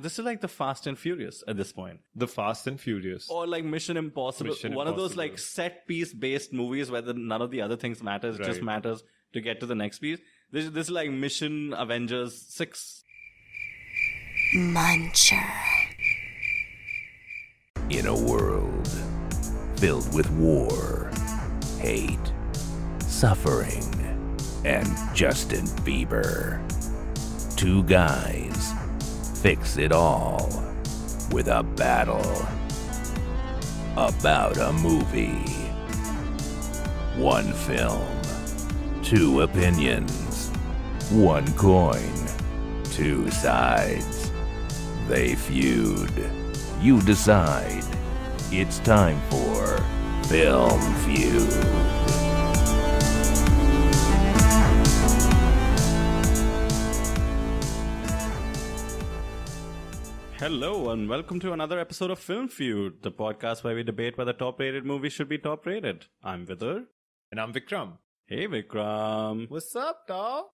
This is like the Fast and Furious at this point. The Fast and Furious. Or like Mission Impossible. One of those like set piece based movies where none of the other things matters. It just matters to get to the next piece. This is like Mission Avengers 6. Muncher. In a world filled with war, hate, suffering, and Justin Bieber, two guys fix it all with a battle about a movie. One film, two opinions, one coin, two sides. They feud. You decide. It's time for Film Feud. Hello and welcome to another episode of Film Feud, the podcast where we debate whether top-rated movies should be top-rated. I'm Vidur. And I'm Vikram. Hey Vikram. What's up, dog?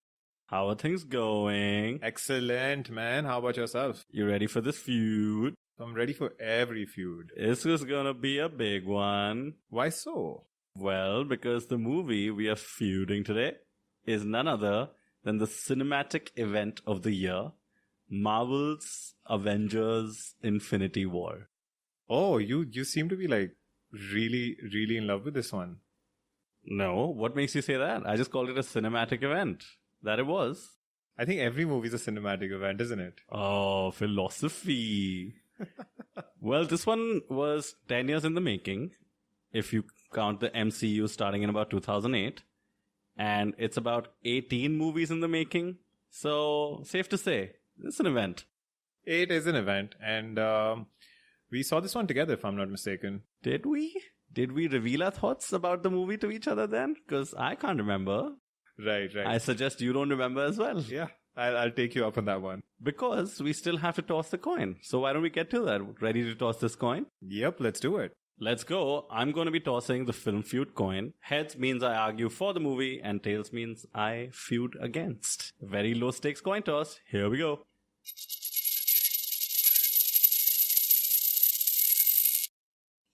How are things going? Excellent, man. How about yourself? You ready for this feud? I'm ready for every feud. This is gonna be a big one. Why so? Well, because the movie we are feuding today is none other than the cinematic event of the year, Marvel's Avengers Infinity War. Oh, you seem to be like really in love with this one. No, what makes you say that? I just called it a cinematic event. That it was. I think every movie is a cinematic event, isn't it? Oh, philosophy. Well, this one was 10 years in the making, if you count the MCU starting in about 2008. And it's about 18 movies in the making. So, safe to say, it's an event. It is an event. And we saw this one together, if I'm not mistaken. Did we? Did we reveal our thoughts about the movie to each other then? Because I can't remember. Right. I suggest you don't remember as well. Yeah, I'll take you up on that one. Because we still have to toss the coin. So why don't we get to that? Ready to toss this coin? Yep, let's do it. Let's go. I'm going to be tossing the Film Feud coin. Heads means I argue for the movie and tails means I feud against. Very low stakes coin toss. Here we go.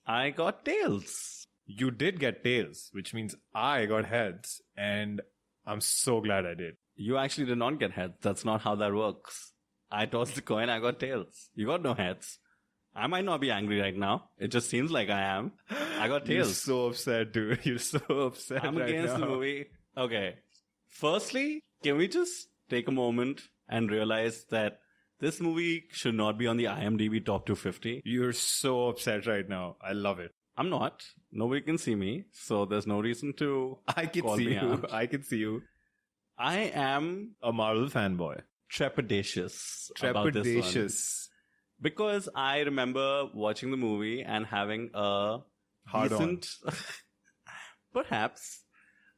I got tails. You did get tails, which means I got heads, and I'm so glad I did. You actually did not get heads. That's not how that works. I tossed the coin, I got tails. You got no heads. I might not be angry right now. It just seems like I am. I got tails. You're so upset, dude. You're so upset I'm right against now. the movie. Okay. Firstly, can we just take a moment and realize that this movie should not be on the IMDB top 250? You're so upset right now. I love it. I'm not. Nobody can see me, so there's no reason to I can call see me you. out. I can see you. I am A Marvel fanboy. trepidatious about this one. Trepidatious. Because I remember watching the movie and having a Hard decent... Perhaps.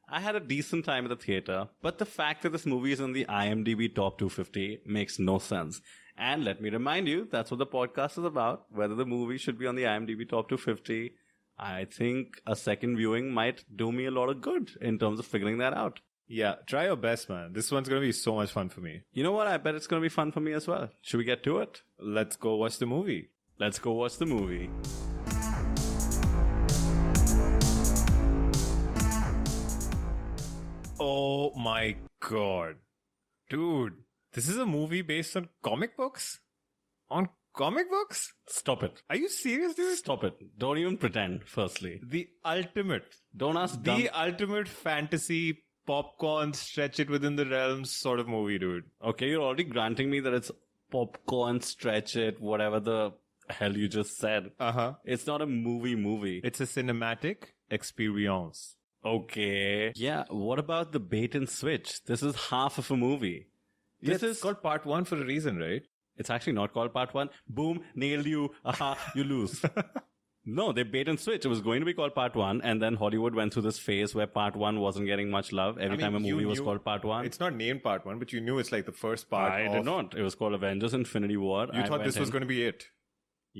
I had a decent time at the theater, but the fact that this movie is on the IMDb top 250 makes no sense. And let me remind you, that's what the podcast is about, whether the movie should be on the IMDb top 250. I think a second viewing might do me a lot of good in terms of figuring that out. Yeah, try your best, man. This one's going to be so much fun for me. You know what? I bet it's going to be fun for me as well. Should we get to it? Let's go watch the movie. Let's go watch the movie. Oh my god. Dude, this is a movie based on comic books? On comic books? Stop it. Are you serious, dude? Stop it. Don't even pretend, firstly. The ultimate. Don't ask The ultimate fantasy popcorn stretch it within the realms sort of movie, dude. Okay, you're already granting me that it's popcorn, stretch it, whatever the hell you just said. Uh-huh. It's not a movie. It's a cinematic experience. Okay. Yeah, what about the bait and switch? This is half of a movie. This It's is called part 1 for a reason, right? It's actually not called part 1. Boom, nailed you. Aha, you lose. No, they bait and switch. It was going to be called part 1, and then Hollywood went through this phase where part 1 wasn't getting much love. Every time a movie was called part 1. It's not named part 1, but you knew it's like the first part. I did not. It was called Avengers Infinity War. You thought this was going to be it.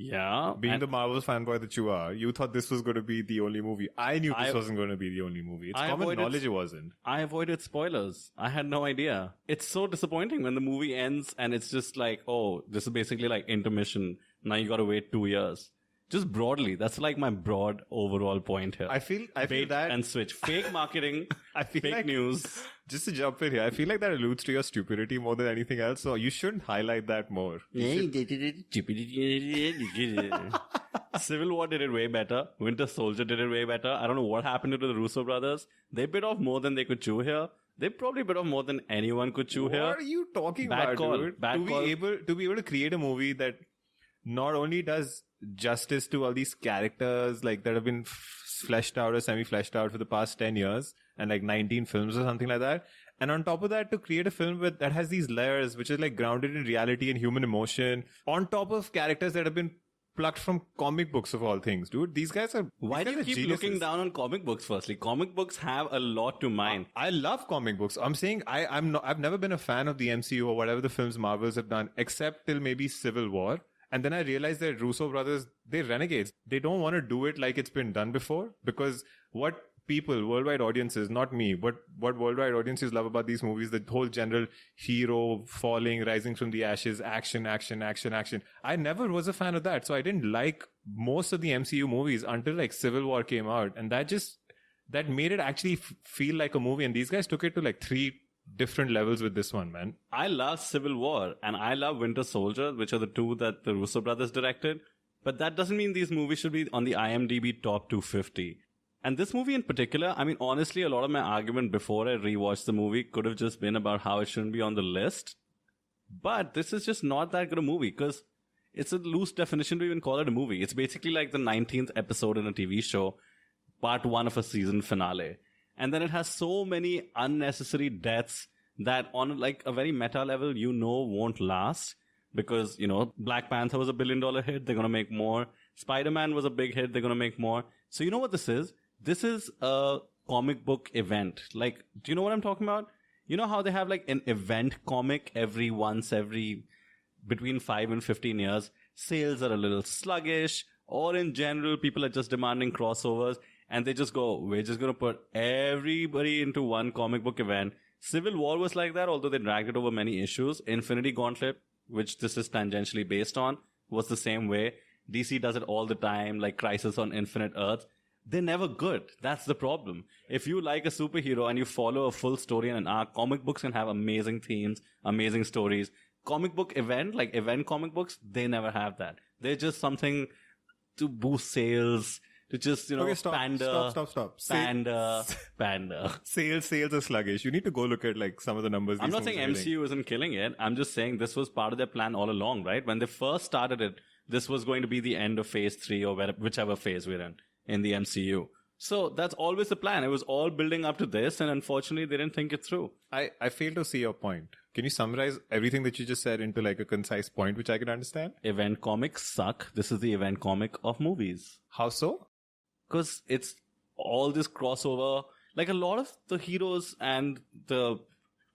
Yeah. Being and the Marvel fanboy that you are, you thought this was going to be the only movie. I knew this wasn't going to be the only movie. It's common knowledge it wasn't. I avoided spoilers. I had no idea. It's so disappointing when the movie ends and it's just like, oh, this is basically like intermission. Now you gotta wait 2 years. Just broadly, that's like my broad overall point here. I feel Bait that and switch. Fake marketing, I feel fake like, news. Just to jump in here, I feel like that alludes to your stupidity more than anything else. So you shouldn't highlight that more. Civil War did it way better. Winter Soldier did it way better. I don't know what happened to the Russo brothers. They bit off more than they could chew here. They probably bit off more than anyone could chew here. What are you talking Bad about, call. dude? Bad call. To be able to create a movie that not only does justice to all these characters like that have been fleshed out or semi-fleshed out for the past 10 years and like 19 films or something like that. And on top of that, to create a film that has these layers, which is like grounded in reality and human emotion, on top of characters that have been plucked from comic books of all things, dude. These guys are. Why do you keep geniuses. looking down on comic books? Firstly, comic books have a lot to mine. I love comic books. I'm saying I've never been a fan of the MCU or whatever the films Marvels have done, except till maybe Civil War. And then I realized that Russo brothers, they're renegades. They don't want to do it like it's been done before, because what people, worldwide audiences, not me, but what worldwide audiences love about these movies, the whole general hero falling, rising from the ashes, action. I never was a fan of that. So I didn't like most of the MCU movies until like Civil War came out. And that made it actually feel like a movie. And these guys took it to like 3 different levels with this one, man. I love Civil War and I love Winter Soldier, which are the 2 that the Russo brothers directed. But that doesn't mean these movies should be on the IMDb top 250. And this movie in particular, I mean, honestly, a lot of my argument before I rewatched the movie could have just been about how it shouldn't be on the list. But this is just not that good a movie, because it's a loose definition to even call it a movie. It's basically like the 19th episode in a TV show, part 1 of a season finale. And then it has so many unnecessary deaths that on like a very meta level, won't last. Because, Black Panther was a $1 billion hit. They're going to make more. Spider-Man was a big hit. They're going to make more. So you know what this is? This is a comic book event. Like, do you know what I'm talking about? You know how they have like an event comic every between 5 and 15 years? Sales are a little sluggish, or in general, people are just demanding crossovers. And they just go, we're just going to put everybody into one comic book event. Civil War was like that, although they dragged it over many issues. Infinity Gauntlet, which this is tangentially based on, was the same way. DC does it all the time, like Crisis on Infinite Earths. They're never good. That's the problem. If you like a superhero and you follow a full story and an arc, comic books can have amazing themes, amazing stories. Comic book event, like event comic books, they never have that. They're just something to boost sales, to just, Okay, stop. pander. Stop. Pander. Sales are sluggish. You need to go look at like some of the numbers. I'm not saying MCU isn't killing it. I'm just saying this was part of their plan all along, right? When they first started it, this was going to be the end of phase 3 or whichever phase we're in the MCU. So that's always the plan. It was all building up to this, and unfortunately they didn't think it through. I fail to see your point. Can you summarize everything that you just said into like a concise point which I can understand? Event comics suck. This is the event comic of movies. How so? Because it's all this crossover. Like a lot of the heroes and the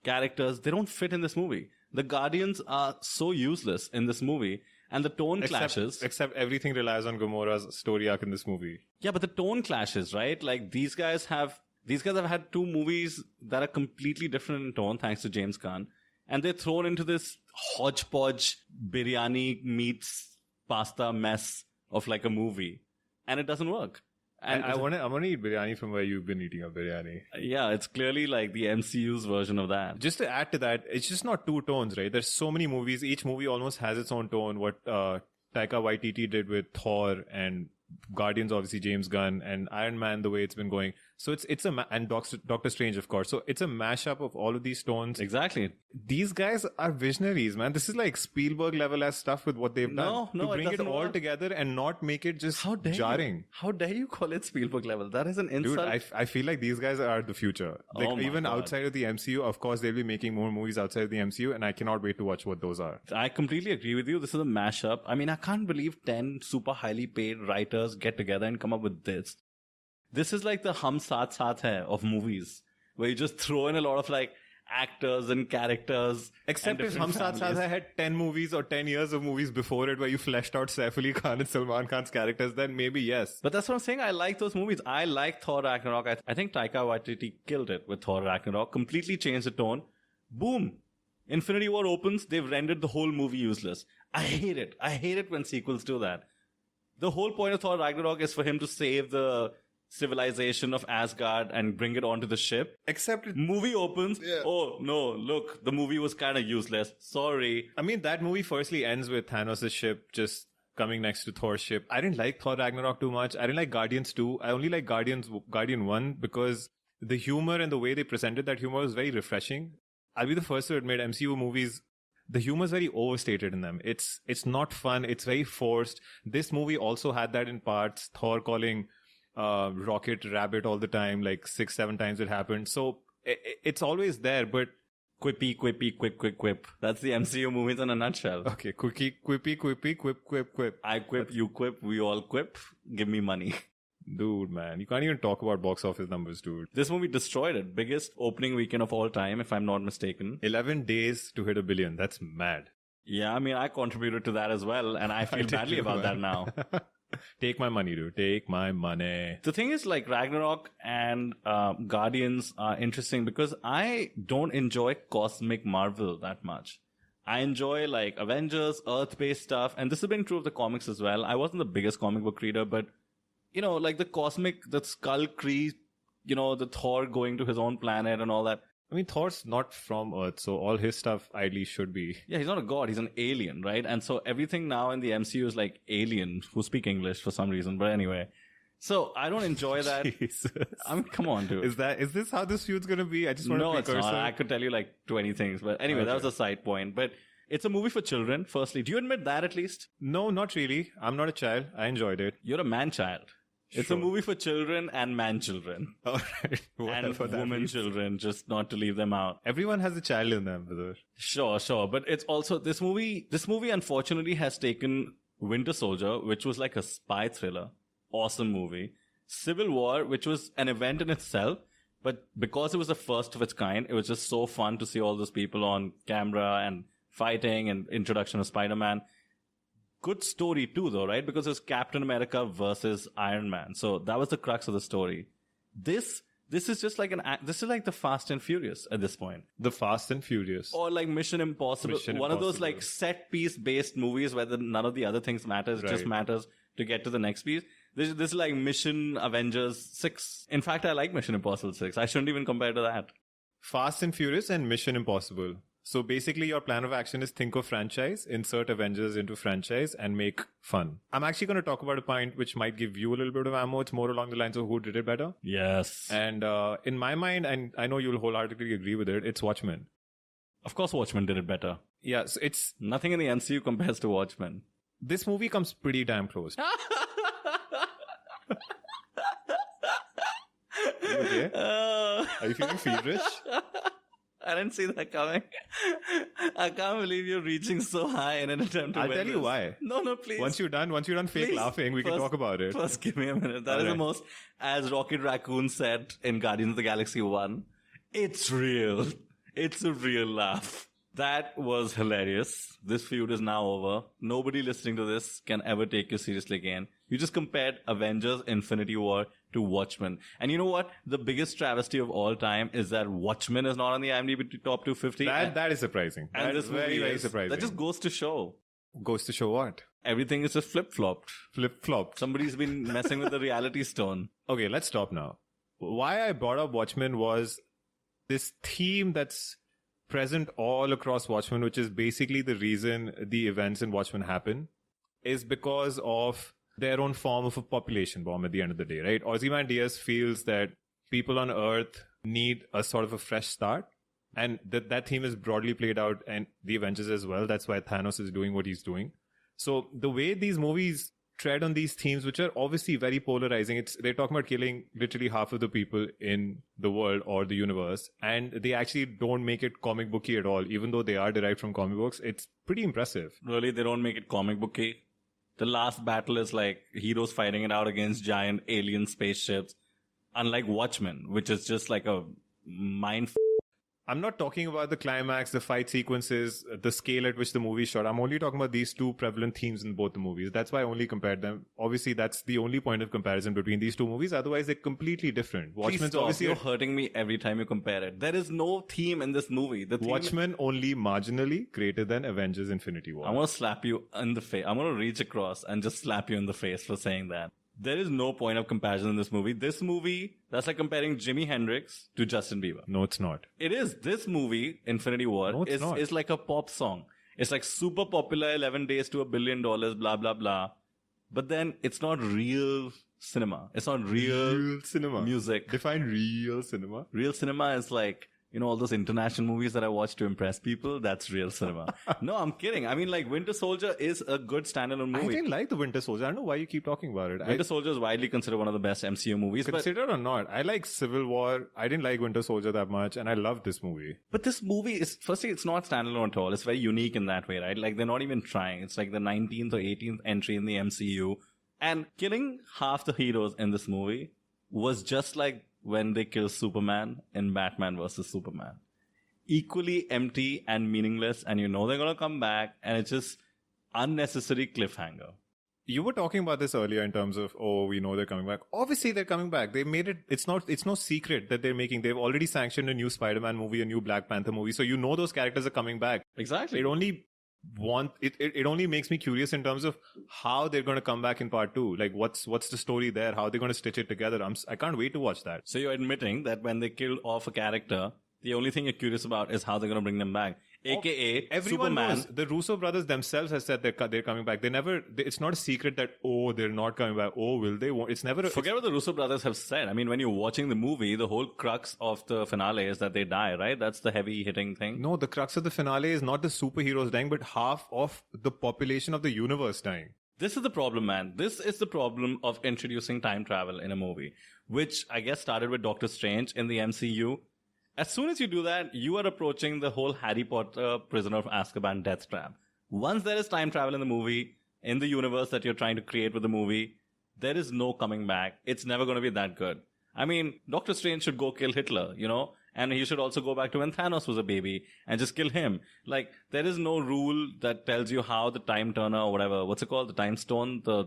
characters, they don't fit in this movie. The Guardians are so useless in this movie. And the tone clashes. Except everything relies on Gamora's story arc in this movie. Yeah, but the tone clashes, right? Like these guys have had 2 movies that are completely different in tone, thanks to James Gunn. And they're thrown into this hodgepodge biryani meets pasta mess of like a movie. And it doesn't work. And I want to eat biryani from where you've been eating a biryani. Yeah, it's clearly like the MCU's version of that. Just to add to that, it's just not 2 tones, right? There's so many movies. Each movie almost has its own tone. What Taika Waititi did with Thor, and Guardians, obviously James Gunn, and Iron Man, the way it's been going. So and Doctor Strange, of course. So it's a mashup of all of these tones. Exactly. These guys are visionaries, man. This is like Spielberg level as stuff with what they've done. No, to bring it all work together and not make it just jarring. How dare you call it Spielberg level? That is an insult. Dude, I feel like these guys are the future. Like even God. outside of the MCU, of course, they'll be making more movies outside of the MCU, and I cannot wait to watch what those are. I completely agree with you. This is a mashup. I mean, I can't believe 10 super highly paid writers get together and come up with this. This is like the Hum Saath Saath Hai of movies, where you just throw in a lot of like actors and characters. Except if Hum Saath Saath Hai had 10 movies or 10 years of movies before it where you fleshed out Saif Ali Khan and Salman Khan's characters, then maybe yes. But that's what I'm saying. I like those movies. I like Thor Ragnarok. I think Taika Waititi killed it with Thor Ragnarok. Completely changed the tone. Boom. Infinity War opens. They've rendered the whole movie useless. I hate it. I hate it when sequels do that. The whole point of Thor Ragnarok is for him to save the civilization of Asgard and bring it onto the ship. Except Movie opens. Yeah. Oh, no, look, the movie was kind of useless. Sorry. I mean, that movie firstly ends with Thanos' ship just coming next to Thor's ship. I didn't like Thor Ragnarok too much. I didn't like Guardians 2. I only like Guardian 1 because the humor and the way they presented that humor was very refreshing. I'll be the first to admit MCU movies, the humor is very overstated in them. It's not fun. It's very forced. This movie also had that in parts. Thor calling Rocket Rabbit all the time, like 6-7 times it happened. So it's always there, but Quippy, quippy, quip, quip, quip. That's the MCU movies in a nutshell. okay, quippy, quip. I quip, you quip, we all quip. Give me money. Dude, man, you can't even talk about box office numbers, dude. This movie destroyed it. Biggest opening weekend of all time, if I'm not mistaken. 11 days to hit $1 billion. That's mad. Yeah, I mean, I contributed to that as well, and I feel badly about that now. Take my money, dude. Take my money. The thing is, like, Ragnarok and Guardians are interesting because I don't enjoy cosmic Marvel that much. I enjoy, like, Avengers, Earth-based stuff, and this has been true of the comics as well. I wasn't the biggest comic book reader, but you know, like the cosmic, the Skull Kree, you know, the Thor going to his own planet and all that. I mean, Thor's not from Earth, so all his stuff ideally should be. Yeah, he's not a god, he's an alien, right? And so everything now in the MCU is like aliens who speak English for some reason. But anyway, so I don't enjoy that. Jesus. I mean, come on, dude. Is this how this feud's gonna be? I just want to No, it's not. I could tell you like 20 things. But anyway, Okay. that was a side point. But it's a movie for children, firstly. Do you admit that at least? No, not really. I'm not a child. I enjoyed it. You're a man-child. It's a Sure. movie for children and man-children. All right. And Whatever that means. women-children, just not to leave them out. Everyone has a child in them, Vidur. Sure. But it's also, this movie unfortunately has taken Winter Soldier, which was like a spy thriller. Awesome movie. Civil War, which was an event in itself, but because it was the first of its kind, it was just so fun to see all those people on camera and fighting and introduction of Spider-Man. Good story too, though, right? Because it was Captain America versus Iron Man. So that was the crux of the story. This is just like this is like the Fast and Furious at this point. The Fast and Furious. Or like Mission Impossible. One of those like set piece based movies where none of the other things matters. It just Right. matters to get to the next piece. This is like Mission Avengers 6. In fact, I like Mission Impossible 6. I shouldn't even compare to that. Fast and Furious and Mission Impossible. So basically your plan of action is think of franchise, insert Avengers into franchise and make fun. I'm actually going to talk about a point which might give you a little bit of ammo. It's more along the lines of who did it better. Yes. And in my mind, and I know you'll wholeheartedly agree with it, it's Watchmen. Of course, Watchmen did it better. Yeah, so it's Nothing in the MCU compares to Watchmen. this movie comes pretty damn close. You okay? Are you feeling feverish? I didn't see that coming. I can't believe you're reaching so high in an attempt to I'll win tell you this. why. No, please. Once you're done fake Please. laughing, we can First- talk about it. First, give me a minute. That is the Alright. most, as Rocket Raccoon said in Guardians of the Galaxy 1, it's real. It's a real laugh. That was hilarious. This feud is now over. Nobody listening to this can ever take you seriously again. You just compared Avengers Infinity War to Watchmen. And you know what? The biggest travesty of all time is that Watchmen is not on the IMDb top 250. That is surprising. and That this is very, movie very is. surprising. That just goes to show. goes to show what? Everything is just flip-flopped. Flip-flopped. Somebody's been messing with the reality stone. Okay, let's stop now. Why I brought up Watchmen was this theme that's present all across Watchmen, which is basically the reason the events in Watchmen happen, is because of their own form of a population bomb at the end of the day, right? Ozymandias feels that people on Earth need a sort of a fresh start, and that theme is broadly played out in the Avengers as well. That's why Thanos is doing what he's doing. So the way these movies tread on these themes, which are obviously very polarizing, they're talking about killing literally half of the people in the world or the universe, and they actually don't make it comic booky at all, even though they are derived from comic books. It's pretty impressive. Really, they don't make it comic booky. The last battle is like heroes fighting it out against giant alien spaceships. Unlike Watchmen, which is just like a mind I'm not talking about the climax, the fight sequences, the scale at which the movie is shot. I'm only talking about these two prevalent themes in both the movies. That's why I only compared them. Obviously, that's the only point of comparison between these two movies. Otherwise, they're completely different. Watchmen's obviously you're hurting me every time you compare it. There is no theme in this movie. The theme Watchmen only marginally greater than Avengers Infinity War. I'm going to slap you in the face. I'm going to reach across and just slap you in the face for saying that. There is no point of comparison in this movie. This movie, that's like comparing Jimi Hendrix to Justin Bieber. No, it's not. It is. This movie, Infinity War, is like a pop song. It's like super popular, 11 days to $1 billion, blah, blah, blah. But then it's not real cinema. It's not real cinema. Music. Define real cinema. Real cinema is like, you know, all those international movies that I watch to impress people. That's real cinema. No, I'm kidding. I mean, like, Winter Soldier is a good standalone movie. I didn't like the Winter Soldier. I don't know why you keep talking about it. Winter Soldier is widely considered one of the best MCU movies. Considered or not, I like Civil War. I didn't like Winter Soldier that much, and I love this movie. But this movie is, firstly, it's not standalone at all. It's very unique in that way, right? Like, they're not even trying. It's like the 19th or 18th entry in the MCU. And killing half the heroes in this movie was just like when they kill Superman in Batman vs. Superman. Equally empty and meaningless, and you know they're going to come back, and it's just unnecessary cliffhanger. You were talking about this earlier in terms of, oh, we know they're coming back. Obviously, they're coming back. They made it. It's no secret that they're making. They've already sanctioned a new Spider-Man movie, a new Black Panther movie. So you know those characters are coming back. Exactly. It only makes me curious in terms of how they're going to come back in part 2. Like, what's the story there? How they're going to stitch it together? I can't wait to watch that. So you're admitting that when they killed off a character, the only thing you're curious about is how they're going to bring them back. AKA, everyone Superman. knows. The Russo brothers themselves have said they're coming back. It's not a secret that, oh, they're not coming back. Oh, will they? It's never. Forget what the Russo brothers have said. I mean, when you're watching the movie, the whole crux of the finale is that they die, right? That's the heavy hitting thing. No, the crux of the finale is not the superheroes dying, but half of the population of the universe dying. This is the problem, man. This is the problem of introducing time travel in a movie, which I guess started with Doctor Strange in the MCU. As soon as you do that, you are approaching the whole Harry Potter Prisoner of Azkaban death trap. Once there is time travel in the movie, in the universe that you're trying to create with the movie, there is no coming back. It's never going to be that good. I mean, Doctor Strange should go kill Hitler, you know? And he should also go back to when Thanos was a baby and just kill him. Like, there is no rule that tells you how the time turner or whatever, what's it called? The time stone, the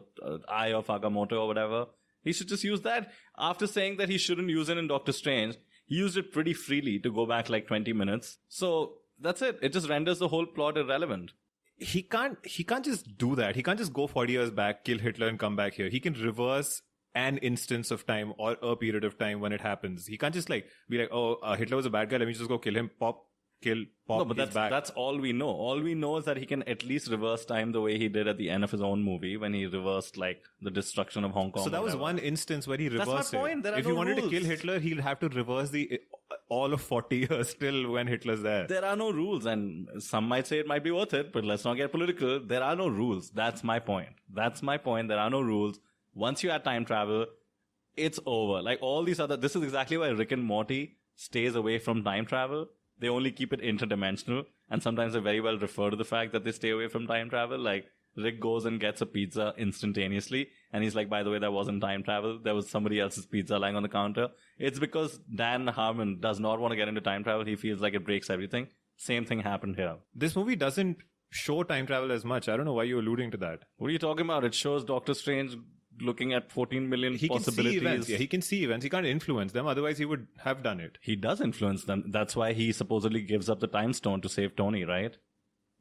eye of Agamotto or whatever. He should just use that. After saying that he shouldn't use it in Doctor Strange, he used it pretty freely to go back like 20 minutes. So that's it. It just renders the whole plot irrelevant. He can't just do that. He can't just go 40 years back, kill Hitler and come back here. He can reverse an instance of time or a period of time when it happens. He can't just like be like, oh, Hitler was a bad guy. Let me just go kill him. Pop. No, but that's all we know. All we know is that he can at least reverse time the way he did at the end of his own movie when he reversed like the destruction of Hong Kong. So that was one instance where he reversed That's my point. If he wanted to kill Hitler, he'll have to reverse all of 40 years till when Hitler's there. There are no rules, and some might say it might be worth it, but let's not get political. There are no rules. That's my point. There are no rules. Once you add time travel, it's over. Like all these this is exactly why Rick and Morty stays away from time travel. They only keep it interdimensional, and sometimes they very well refer to the fact that they stay away from time travel. Like, Rick goes and gets a pizza instantaneously, and he's like, by the way, that wasn't time travel. There was somebody else's pizza lying on the counter. It's because Dan Harmon does not want to get into time travel. He feels like it breaks everything. Same thing happened here. This movie doesn't show time travel as much. I don't know why you're alluding to that. What are you talking about? It shows Doctor Strange looking at 14 million possibilities. Can see events. Yeah, he can see events. He can't influence them. Otherwise, he would have done it. He does influence them. That's why he supposedly gives up the time stone to save Tony, right?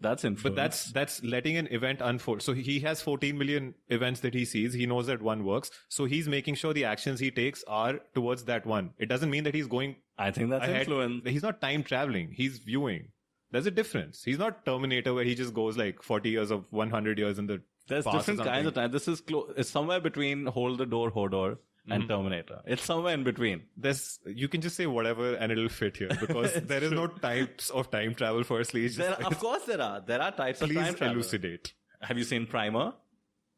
That's influence. But that's letting an event unfold. So he has 14 million events that he sees. He knows that one works. So he's making sure the actions he takes are towards that one. It doesn't mean that he's going I think that's ahead. Influence. He's not time traveling. He's viewing. There's a difference. He's not Terminator where he just goes like 40 years of 100 years in the There's different kinds of time. This is it's somewhere between Hold the Door, Hodor and Terminator. It's somewhere in between. You can just say whatever and it'll fit here because there is no types of time travel firstly. Of course there are. There are types of time travel. Please elucidate. Have you seen Primer?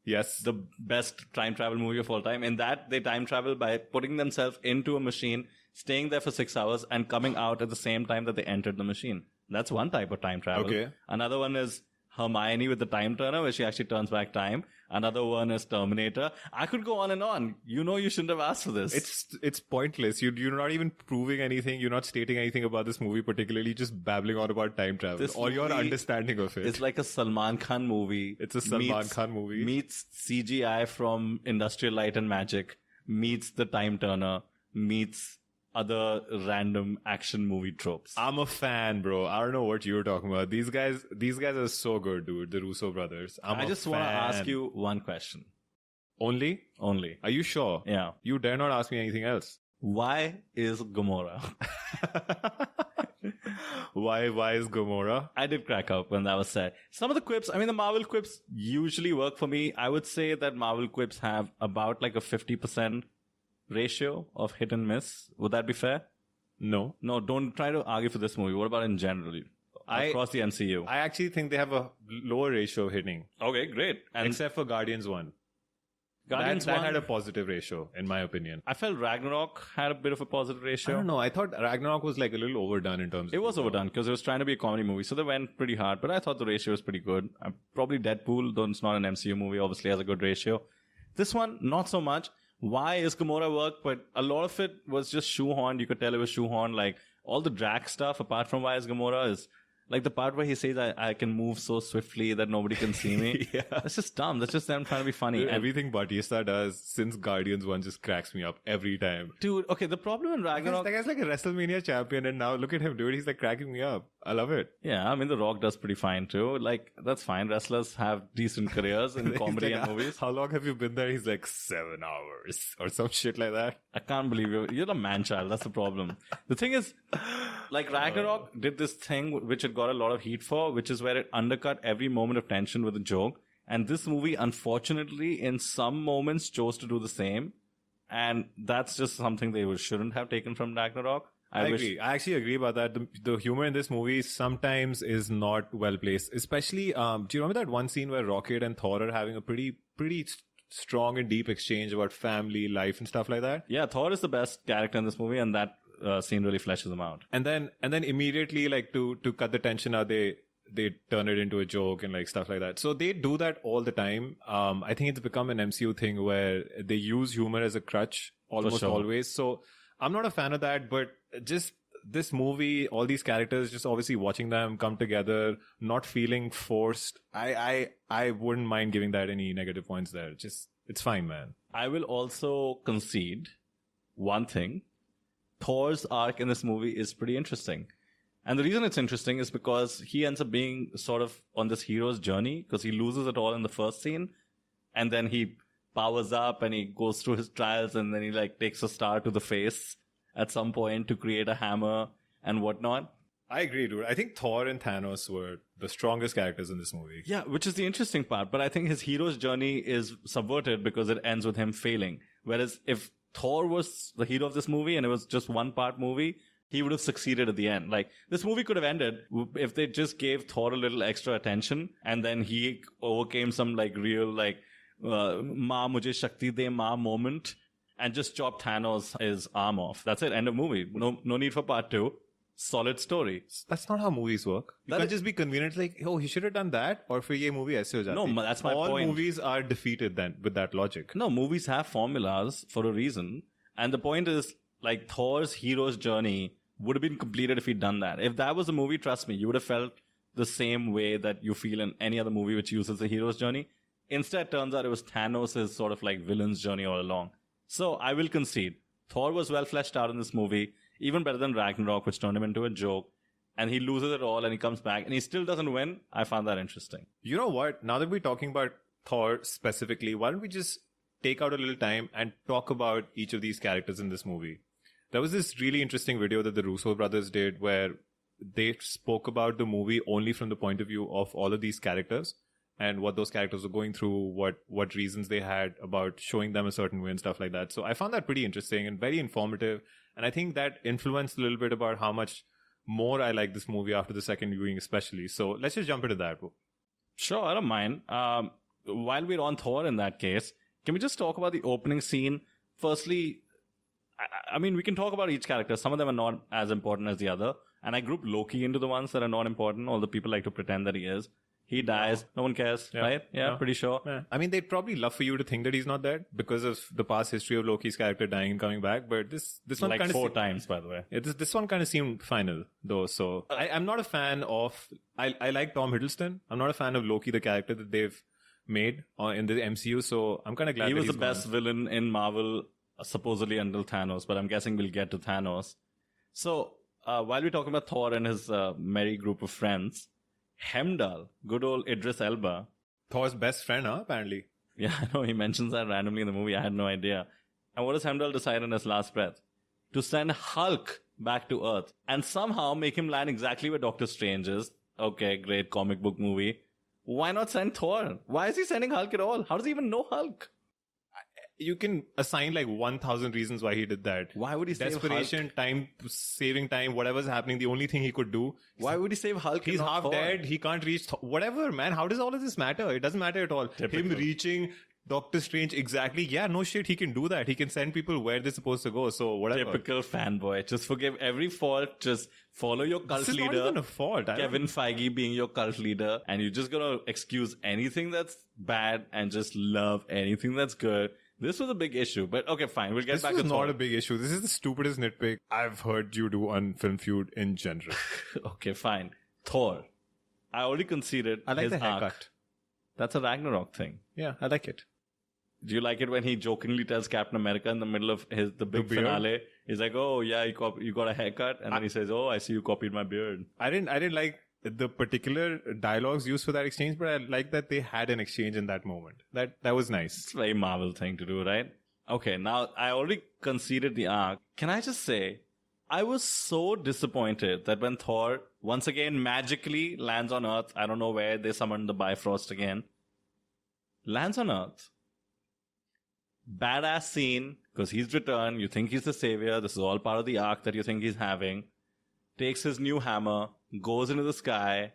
Yes. The best time travel movie of all time. In that, they time travel by putting themselves into a machine, staying there for 6 hours and coming out at the same time that they entered the machine. That's one type of time travel. Okay. Another one is Hermione with the time turner, where she actually turns back time. Another one is Terminator. I could go on and on. You know, you shouldn't have asked for this. It's pointless. You're not even proving anything. You're not stating anything about this movie particularly. Just babbling on about time travel or your understanding of it. It's like a Salman Khan movie. It's a Salman Khan movie. Meets CGI from Industrial Light and Magic. Meets the time turner. Meets other random action movie tropes. I'm a fan, bro. I don't know what you're talking about. These guys are so good, dude. The Russo brothers. I just want to ask you one question. Only? Only. Are you sure? Yeah. You dare not ask me anything else. Why is Gamora? Why is Gamora? I did crack up when that was said. Some of the quips, I mean, the Marvel quips usually work for me. I would say that Marvel quips have about like a 50% ratio of hit and miss. Would that be fair? No. No, don't try to argue for this movie. What about in general? Across the MCU? I actually think they have a lower ratio of hitting. Okay, great. And except for Guardians 1. Guardians that 1 had a positive ratio, in my opinion. I felt Ragnarok had a bit of a positive ratio. I don't know. I thought Ragnarok was like a little overdone in terms of... It was overdone because it was trying to be a comedy movie. So they went pretty hard. But I thought the ratio was pretty good. Probably Deadpool, though it's not an MCU movie, obviously has a good ratio. This one, not so much. Why is Gamora work? But a lot of it was just shoehorned. You could tell it was shoehorned. Like all the drag stuff, apart from why is Gamora, is like the part where he says, I can move so swiftly that nobody can see me. Yeah. That's just dumb. That's just them trying to be funny. Dude, everything Bautista does since Guardians 1 just cracks me up every time. Dude, okay, the problem in Ragnarok... That guy's like a WrestleMania champion and now look at him, dude. He's like cracking me up. I love it. Yeah, I mean, The Rock does pretty fine too. Like, that's fine. Wrestlers have decent careers in comedy like, and movies. How long have you been there? He's like 7 hours or some shit like that. I can't believe you're the man-child. That's the problem. The thing is, like Ragnarok did this thing which it got a lot of heat for, which is where it undercut every moment of tension with a joke. And this movie, unfortunately, in some moments chose to do the same. And that's just something they shouldn't have taken from Ragnarok. I agree. I actually agree about that. The humor in this movie sometimes is not well placed. Especially, do you remember that one scene where Rocket and Thor are having a pretty strong and deep exchange about family, life, and stuff like that? Yeah, Thor is the best character in this movie, and that scene really fleshes him out. And then immediately, like to cut the tension out, they turn it into a joke and like stuff like that. So they do that all the time. I think it's become an MCU thing where they use humor as a crutch almost always. So I'm not a fan of that, but just this movie, all these characters, just obviously watching them come together, not feeling forced. I wouldn't mind giving that any negative points there. Just, it's fine, man. I will also concede one thing. Thor's arc in this movie is pretty interesting. And the reason it's interesting is because he ends up being sort of on this hero's journey because he loses it all in the first scene. And then he powers up and he goes through his trials and then he like takes a star to the face at some point to create a hammer and whatnot. I agree, dude. I think Thor and Thanos were the strongest characters in this movie. Yeah, which is the interesting part. But I think his hero's journey is subverted because it ends with him failing. Whereas if Thor was the hero of this movie and it was just one part movie, he would have succeeded at the end. Like, this movie could have ended if they just gave Thor a little extra attention and then he overcame some like real like Ma mujhe shakti de ma moment and just chopped Thanos his arm off. That's it. End of movie. No need for part 2. Solid story. That's not how movies work. You can't just be convenient like, oh, he should have done that, or for ye movie aise ho jati. No, that's my point. All movies are defeated then with that logic. No, movies have formulas for a reason. And the point is, like, Thor's hero's journey would have been completed if he'd done that. If that was a movie, trust me, you would have felt the same way that you feel in any other movie which uses the hero's journey. Instead, turns out it was Thanos' sort of like villain's journey all along. So I will concede. Thor was well fleshed out in this movie. Even better than Ragnarok, which turned him into a joke. And he loses it all and he comes back and he still doesn't win. I found that interesting. You know what? Now that we're talking about Thor specifically, why don't we just take out a little time and talk about each of these characters in this movie? There was this really interesting video that the Russo brothers did where they spoke about the movie only from the point of view of all of these characters and what those characters were going through, what reasons they had about showing them a certain way and stuff like that. So I found that pretty interesting and very informative. And I think that influenced a little bit about how much more I like this movie after the second viewing especially. So let's just jump into that. Sure, I don't mind. While we're on Thor in that case, can we just talk about the opening scene? Firstly, I mean, we can talk about each character. Some of them are not as important as the other. And I group Loki into the ones that are not important, although people like to pretend that he is. He dies. No one cares, right? Yeah, pretty sure. Yeah. I mean, they'd probably love for you to think that he's not dead because of the past history of Loki's character dying and coming back. But this one Like kind of 4 times, by the way. Yeah, this one kind of seemed final though. So I'm not a fan of. I like Tom Hiddleston. I'm not a fan of Loki, the character that they've made in the MCU. So I'm kind of glad He that was the he's best gone. villain in Marvel, supposedly until Thanos. But I'm guessing we'll get to Thanos. So while we're talking about Thor and his merry group of friends, Hemdall, good old Idris Elba. Thor's best friend, apparently. Yeah, I know he mentions that randomly in the movie. I had no idea. And what does Hemdall decide in his last breath? To send Hulk back to Earth and somehow make him land exactly where Doctor Strange is. Okay, great comic book movie. Why not send Thor? Why is he sending Hulk at all? How does he even know Hulk? You can assign like 1,000 reasons why he did that. Why would he save Desperation, time, saving time, whatever's happening, the only thing he could do. Why would he save Hulk? He's and not half Thor? dead. He can't reach. Whatever, man. How does all of this matter? It doesn't matter at all. Typical. Him reaching Doctor Strange exactly. Yeah, no shit. He can do that. He can send people where they're supposed to go. So whatever. Typical fanboy. Just forgive every fault. Just follow your cult This is leader. not even a fault. Kevin Feige being your cult leader, and you're just gonna excuse anything that's bad and just love anything that's good. This was a big issue, but okay, fine. We'll get This back was to not Thor. a big issue. This is the stupidest nitpick I've heard you do on Film Feud in general. Okay, fine. Thor. I already conceded I like his the haircut. arc. That's a Ragnarok thing. Yeah, I like it. Do you like it when he jokingly tells Captain America in the middle of the big beard? finale? He's like, "Oh yeah, you got a haircut," and then he says, "Oh, I see you copied my beard." I didn't like the particular dialogues used for that exchange, but I like that they had an exchange in that moment. That was nice. It's a very Marvel thing to do, right? Okay, now I already conceded the arc. Can I just say, I was so disappointed that when Thor once again magically lands on Earth, I don't know where they summoned the Bifrost again, lands on Earth. Badass scene, because he's returned, you think he's the savior, this is all part of the arc that you think he's having, takes his new hammer, goes into the sky,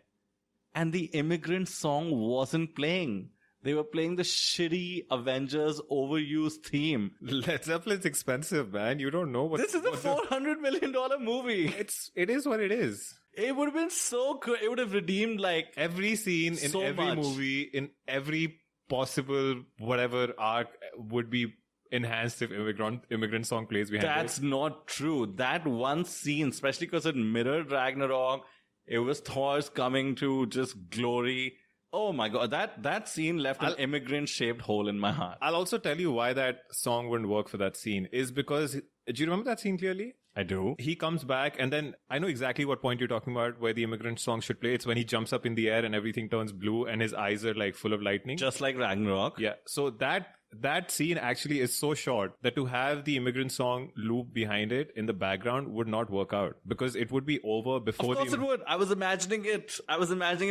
and the immigrant song wasn't playing. They were playing the shitty Avengers overused theme. Led Zeppelin's expensive, man. You don't know what. This is a $400 million movie. It is what it is. It would have been so good. It would have redeemed like Every scene in So every much. movie, in every possible whatever arc would be enhanced if immigrant song plays behind That's not true. That one scene, especially because it mirrored Ragnarok, it was Thor's coming to just glory. Oh my god, that scene left an immigrant-shaped hole in my heart. I'll also tell you why that song wouldn't work for that scene is because, do you remember that scene clearly? I do. He comes back and then I know exactly what point you're talking about where the immigrant song should play. It's when he jumps up in the air and everything turns blue and his eyes are like full of lightning. Just like Ragnarok. Yeah. So that scene actually is so short that to have the immigrant song loop behind it in the background would not work out because it would be over before Of course it would. I was imagining it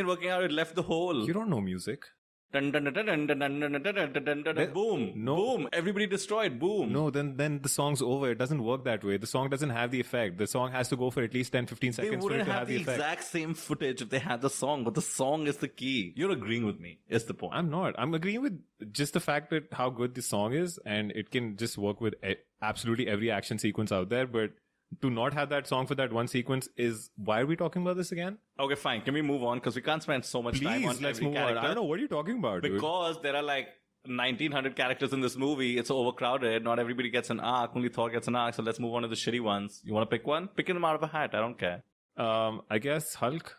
working out. It left the hole. You don't know music. Dun, dun, dun, dun, dun, dun, dun, dun, dun, dun, dun, dun, boom. No. Boom. Everybody destroyed. Boom. No, then the song's over. It doesn't work that way. The song doesn't have the effect. The song has to go for at least 10-15 They seconds for it wouldn't to have have the the effect. exact same footage if they had the song, but the song is the key. You're agreeing with me, is the point. I'm not. I'm agreeing with just the fact that how good the song is and it can just work with absolutely every action sequence out there. But to not have that song for that one sequence is, why are we talking about this again? Okay, fine. Can we move on? Because we can't spend so much time on Please, let's every move character. on. I don't know. What are you talking about, dude? Because there are like 1,900 characters in this movie. It's overcrowded. Not everybody gets an arc. Only Thor gets an arc. So let's move on to the shitty ones. You want to pick one? Pick them out of a hat. I don't care. I guess Hulk.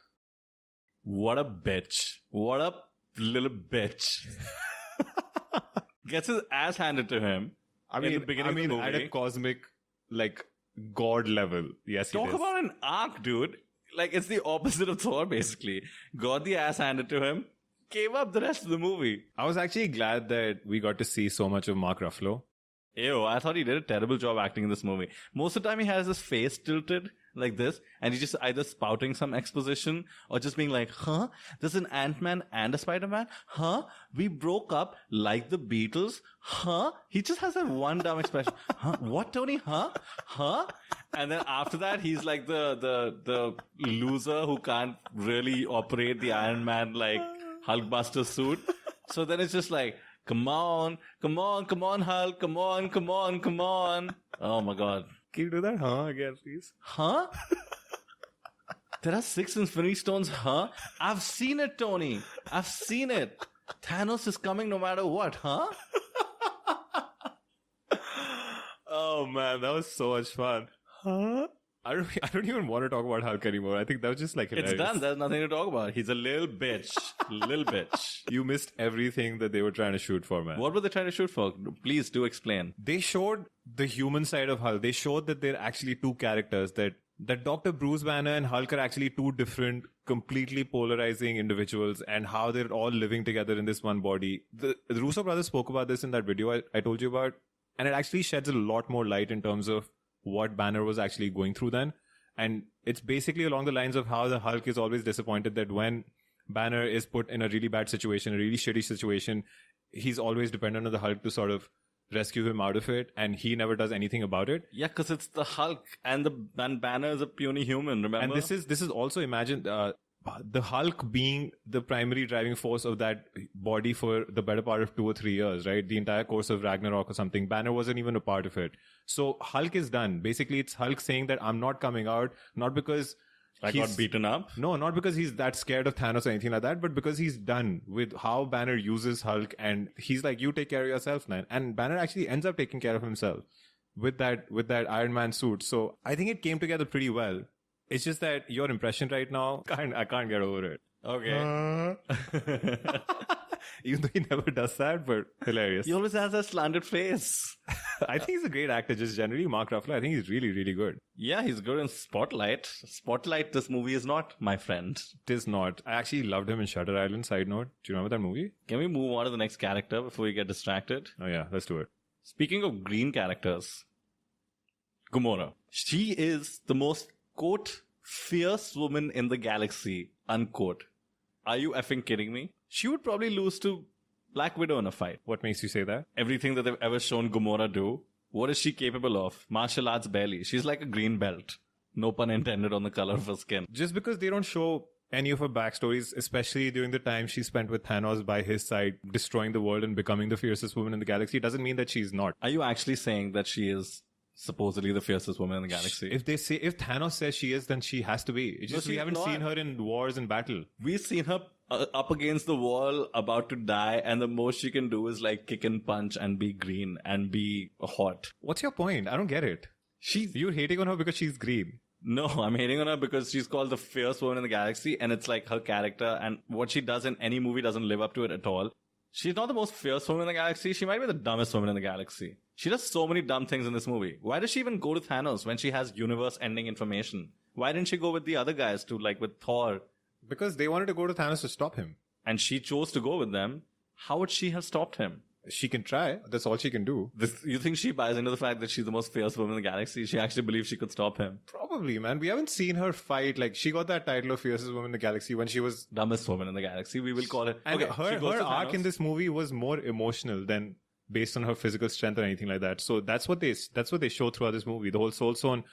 What a bitch. What a little bitch. Gets his ass handed to him. I in the beginning of the movie. at a cosmic, like, god level. Yes, he Talk is. about an arc, dude. Like, it's the opposite of Thor, basically. Got the ass handed to him. Gave up the rest of the movie. I was actually glad that we got to see so much of Mark Ruffalo. Ew, I thought he did a terrible job acting in this movie. Most of the time he has his face tilted like this, and he's just either spouting some exposition or just being like, huh? There's an Ant-Man and a Spider-Man? Huh? We broke up like the Beatles? Huh? He just has that one dumb expression. Huh? What, Tony? Huh? Huh? And then after that, he's like the loser who can't really operate the Iron Man, like, Hulkbuster suit. So then it's just like, come on, Hulk, come on. Oh my god. Can you do that, again, please? Huh? There are 6 Infinity Stones, huh? I've seen it, Tony. I've seen it. Thanos is coming no matter what, huh? Oh man, that was so much fun. Huh? I don't even want to talk about Hulk anymore. I think that was just like hilarious. It's done. There's nothing to talk about. He's a little bitch. Little bitch. You missed everything that they were trying to shoot for, man. What were they trying to shoot for? Please do explain. They showed the human side of Hulk. They showed that they're actually two characters, that Dr. Bruce Banner and Hulk are actually two different, completely polarizing individuals, and how they're all living together in this one body. The Russo brothers spoke about this in that video I told you about, and it actually sheds a lot more light in terms of what Banner was actually going through then. And it's basically along the lines of how the Hulk is always disappointed that when Banner is put in a really bad situation, a really shitty situation, he's always dependent on the Hulk to sort of rescue him out of it, and he never does anything about it. Yeah, because it's the Hulk, and Banner is a puny human, remember? And this is also, imagine the Hulk being the primary driving force of that body for the better part of 2 or 3 years, right? The entire course of Ragnarok or something. Banner wasn't even a part of it. So Hulk is done. Basically, it's Hulk saying that I'm not coming out, not because I got beaten up? No, not because he's that scared of Thanos or anything like that, but because he's done with how Banner uses Hulk, and he's like, you take care of yourself, man. And Banner actually ends up taking care of himself with that Iron Man suit. So I think it came together pretty well. It's just that your impression right now, I can't get over it. Okay. Even though he never does that, but hilarious. He always has that slanted face. I think he's a great actor, just generally. Mark Ruffalo, I think he's really, really good. Yeah, he's good in Spotlight. Spotlight, this movie is not, my friend. It is not. I actually loved him in Shutter Island, side note. Do you remember that movie? Can we move on to the next character before we get distracted? Oh yeah, let's do it. Speaking of green characters, Gamora. She is the most, quote, fierce woman in the galaxy, unquote. Are you effing kidding me? She would probably lose to Black Widow in a fight. What makes you say that? Everything that they've ever shown Gamora do, what is she capable of? Martial arts barely. She's like a green belt. No pun intended on the color of her skin. Just because they don't show any of her backstories, especially during the time she spent with Thanos by his side, destroying the world and becoming the fiercest woman in the galaxy, doesn't mean that she's not. Are you actually saying that she is supposedly the fiercest woman in the galaxy? If Thanos says she is, then she has to be. It's just we haven't seen her in wars and battle. We've seen her up against the wall, about to die, and the most she can do is like kick and punch and be green and be hot. What's your point? I don't get it. You're hating on her because she's green. No, I'm hating on her because she's called the fierce woman in the galaxy, and it's like her character, and what she does in any movie doesn't live up to it at all. She's not the most fierce woman in the galaxy. She might be the dumbest woman in the galaxy. She does so many dumb things in this movie. Why does she even go to Thanos when she has universe-ending information? Why didn't she go with the other guys too, like with Thor? Because they wanted to go to Thanos to stop him. And she chose to go with them. How would she have stopped him? She can try. That's all she can do. You think she buys into the fact that she's the most fierce woman in the galaxy? She actually believes she could stop him? Probably, man. We haven't seen her fight. Like, she got that title of fiercest woman in the galaxy when she was... dumbest woman in the galaxy, we will call it. And okay, her arc in this movie was more emotional than based on her physical strength or anything like that. So that's what they show throughout this movie. The whole Soul Stone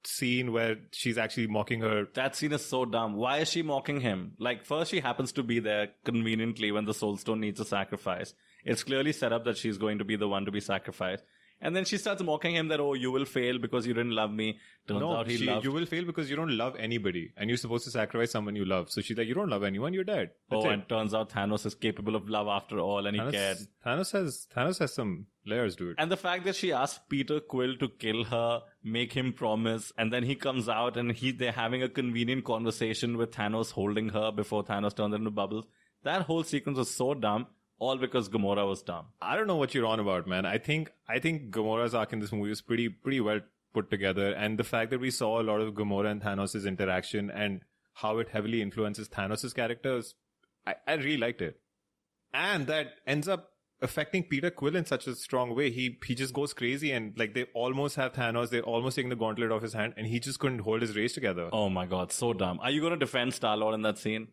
scene where she's actually mocking her. That scene is so dumb. Why is she mocking him? Like, first she happens to be there conveniently when the Soul Stone needs a sacrifice. It's clearly set up that she's going to be the one to be sacrificed. And then she starts mocking him that, oh, you will fail because you didn't love me. Turns out he loved. You will fail because you don't love anybody. And you're supposed to sacrifice someone you love. So she's like, you don't love anyone, you're dead. That's it. And turns out Thanos is capable of love after all, and he cared. Thanos has some layers, dude. And the fact that she asked Peter Quill to kill her, make him promise, and then he comes out and they're having a convenient conversation with Thanos holding her before Thanos turns into bubbles. That whole sequence was so dumb. All because Gamora was dumb. I don't know what you're on about, man. I think Gamora's arc in this movie was pretty well put together, and the fact that we saw a lot of Gamora and Thanos' interaction and how it heavily influences Thanos' characters, I really liked it. And that ends up affecting Peter Quill in such a strong way. He just goes crazy, and like they almost have Thanos, they're almost taking the gauntlet off his hand, and he just couldn't hold his race together. Oh my god, so dumb. Are you going to defend Star-Lord in that scene?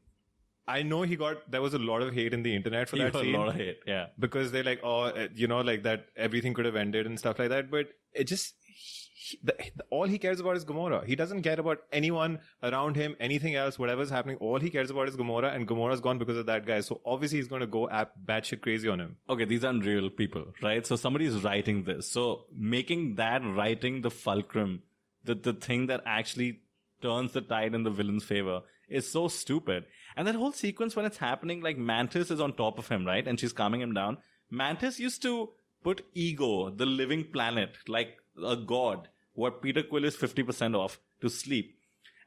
I know there was a lot of hate in the internet for that scene. A lot of hate, yeah. Because they're like, like that everything could have ended and stuff like that. But it just, all he cares about is Gamora. He doesn't care about anyone around him, anything else, whatever's happening. All he cares about is Gamora, and Gamora's gone because of that guy. So obviously he's going to go batshit crazy on him. Okay, these aren't real people, right? So somebody's writing this. So making that writing the fulcrum, the thing that actually turns the tide in the villain's favor is so stupid. And that whole sequence when it's happening, like Mantis is on top of him, right? And she's calming him down. Mantis used to put Ego, the living planet, like a god, what Peter Quill is 50% off, to sleep.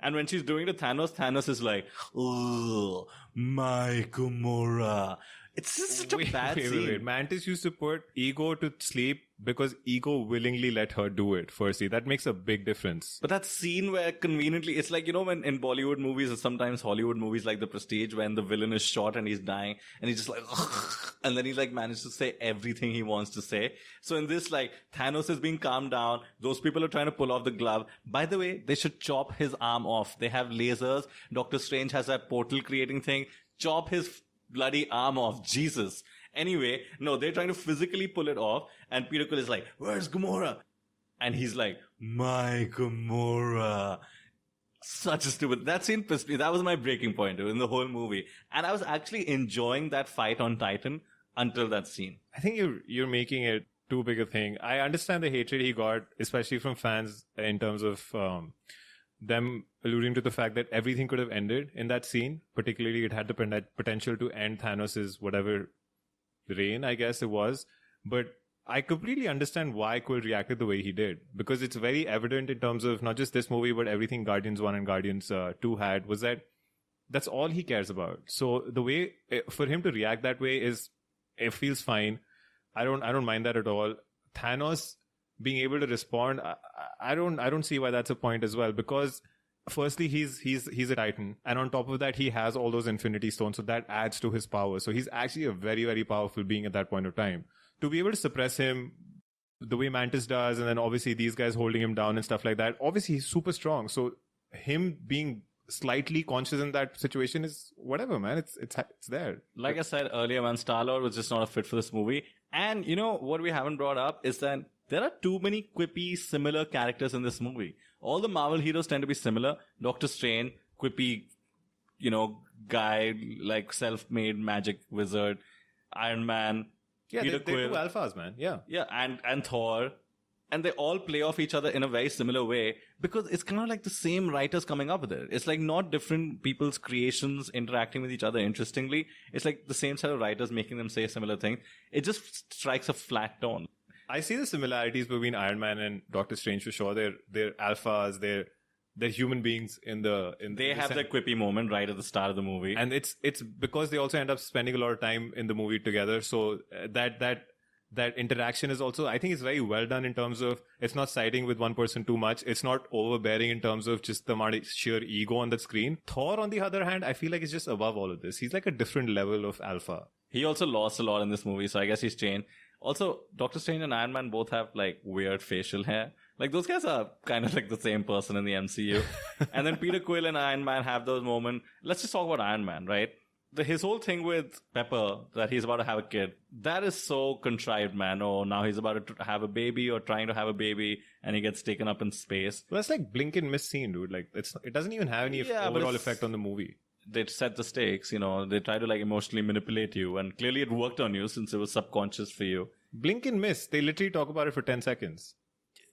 And when she's doing to Thanos, Thanos is like, oh, my Gamora. It's just such a bad scene. Mantis used to put Ego to sleep because Ego willingly let her do it, firstly. That makes a big difference. But that scene where conveniently, it's like, when in Bollywood movies or sometimes Hollywood movies like The Prestige, when the villain is shot and he's dying and he's just like, and then he like managed to say everything he wants to say. So in this, like, Thanos is being calmed down. Those people are trying to pull off the glove. By the way, they should chop his arm off. They have lasers. Doctor Strange has that portal creating thing. Chop his bloody arm off. Jesus. Anyway, no, they're trying to physically pull it off. And Peter Quill is like, where's Gamora? And he's like, my Gamora. Such a stupid. That scene pissed me. That was my breaking point in the whole movie. And I was actually enjoying that fight on Titan until that scene. I think you're making it too big a thing. I understand the hatred he got, especially from fans, in terms of them alluding to the fact that everything could have ended in that scene. Particularly, it had the potential to end Thanos' whatever reign, I guess it was. But I completely understand why Quill reacted the way he did. Because it's very evident in terms of not just this movie, but everything Guardians 1 and Guardians 2 had, was that that's all he cares about. So the way, for him to react that way it feels fine. I don't mind that at all. Thanos being able to respond, I don't see why that's a point as well, because firstly he's a Titan, and on top of that he has all those Infinity Stones, so that adds to his power. So he's actually a very, very powerful being at that point of time. To be able to suppress him the way Mantis does, and then obviously these guys holding him down and stuff like that, obviously he's super strong. So him being slightly conscious in that situation is whatever, man. It's there. Like I said earlier, man, Star-Lord was just not a fit for this movie. And what we haven't brought up is that there are too many quippy, similar characters in this movie. All the Marvel heroes tend to be similar. Doctor Strange, quippy, guy, like self-made magic wizard. Iron Man, yeah, Peter they're Quill. two alphas, man. Yeah. Yeah, and Thor. And they all play off each other in a very similar way because it's kind of like the same writers coming up with it. It's like not different people's creations interacting with each other interestingly. It's like the same set of writers making them say a similar thing. It just strikes a flat tone. I see the similarities between Iron Man and Doctor Strange for sure. They're alphas. They're human beings They have their quippy moment right at the start of the movie. And it's because they also end up spending a lot of time in the movie together. So that interaction is also, I think it's very well done in terms of it's not siding with one person too much. It's not overbearing in terms of just the amount of sheer ego on the screen. Thor, on the other hand, I feel like he's just above all of this. He's like a different level of alpha. He also lost a lot in this movie, so I guess he's changed. Also, Doctor Strange and Iron Man both have like weird facial hair. Like those guys are kind of like the same person in the MCU. And then Peter Quill and Iron Man have those moments. Let's just talk about Iron Man, right? His whole thing with Pepper, that he's about to have a kid, that is so contrived, man. Oh, now he's about to have a baby or trying to have a baby and he gets taken up in space. Well, that's like blink and miss scene, dude. Like it doesn't even have any overall effect on the movie. They set the stakes, they try to like emotionally manipulate you, and clearly it worked on you since it was subconscious for you. Blink and miss. They literally talk about it for 10 seconds.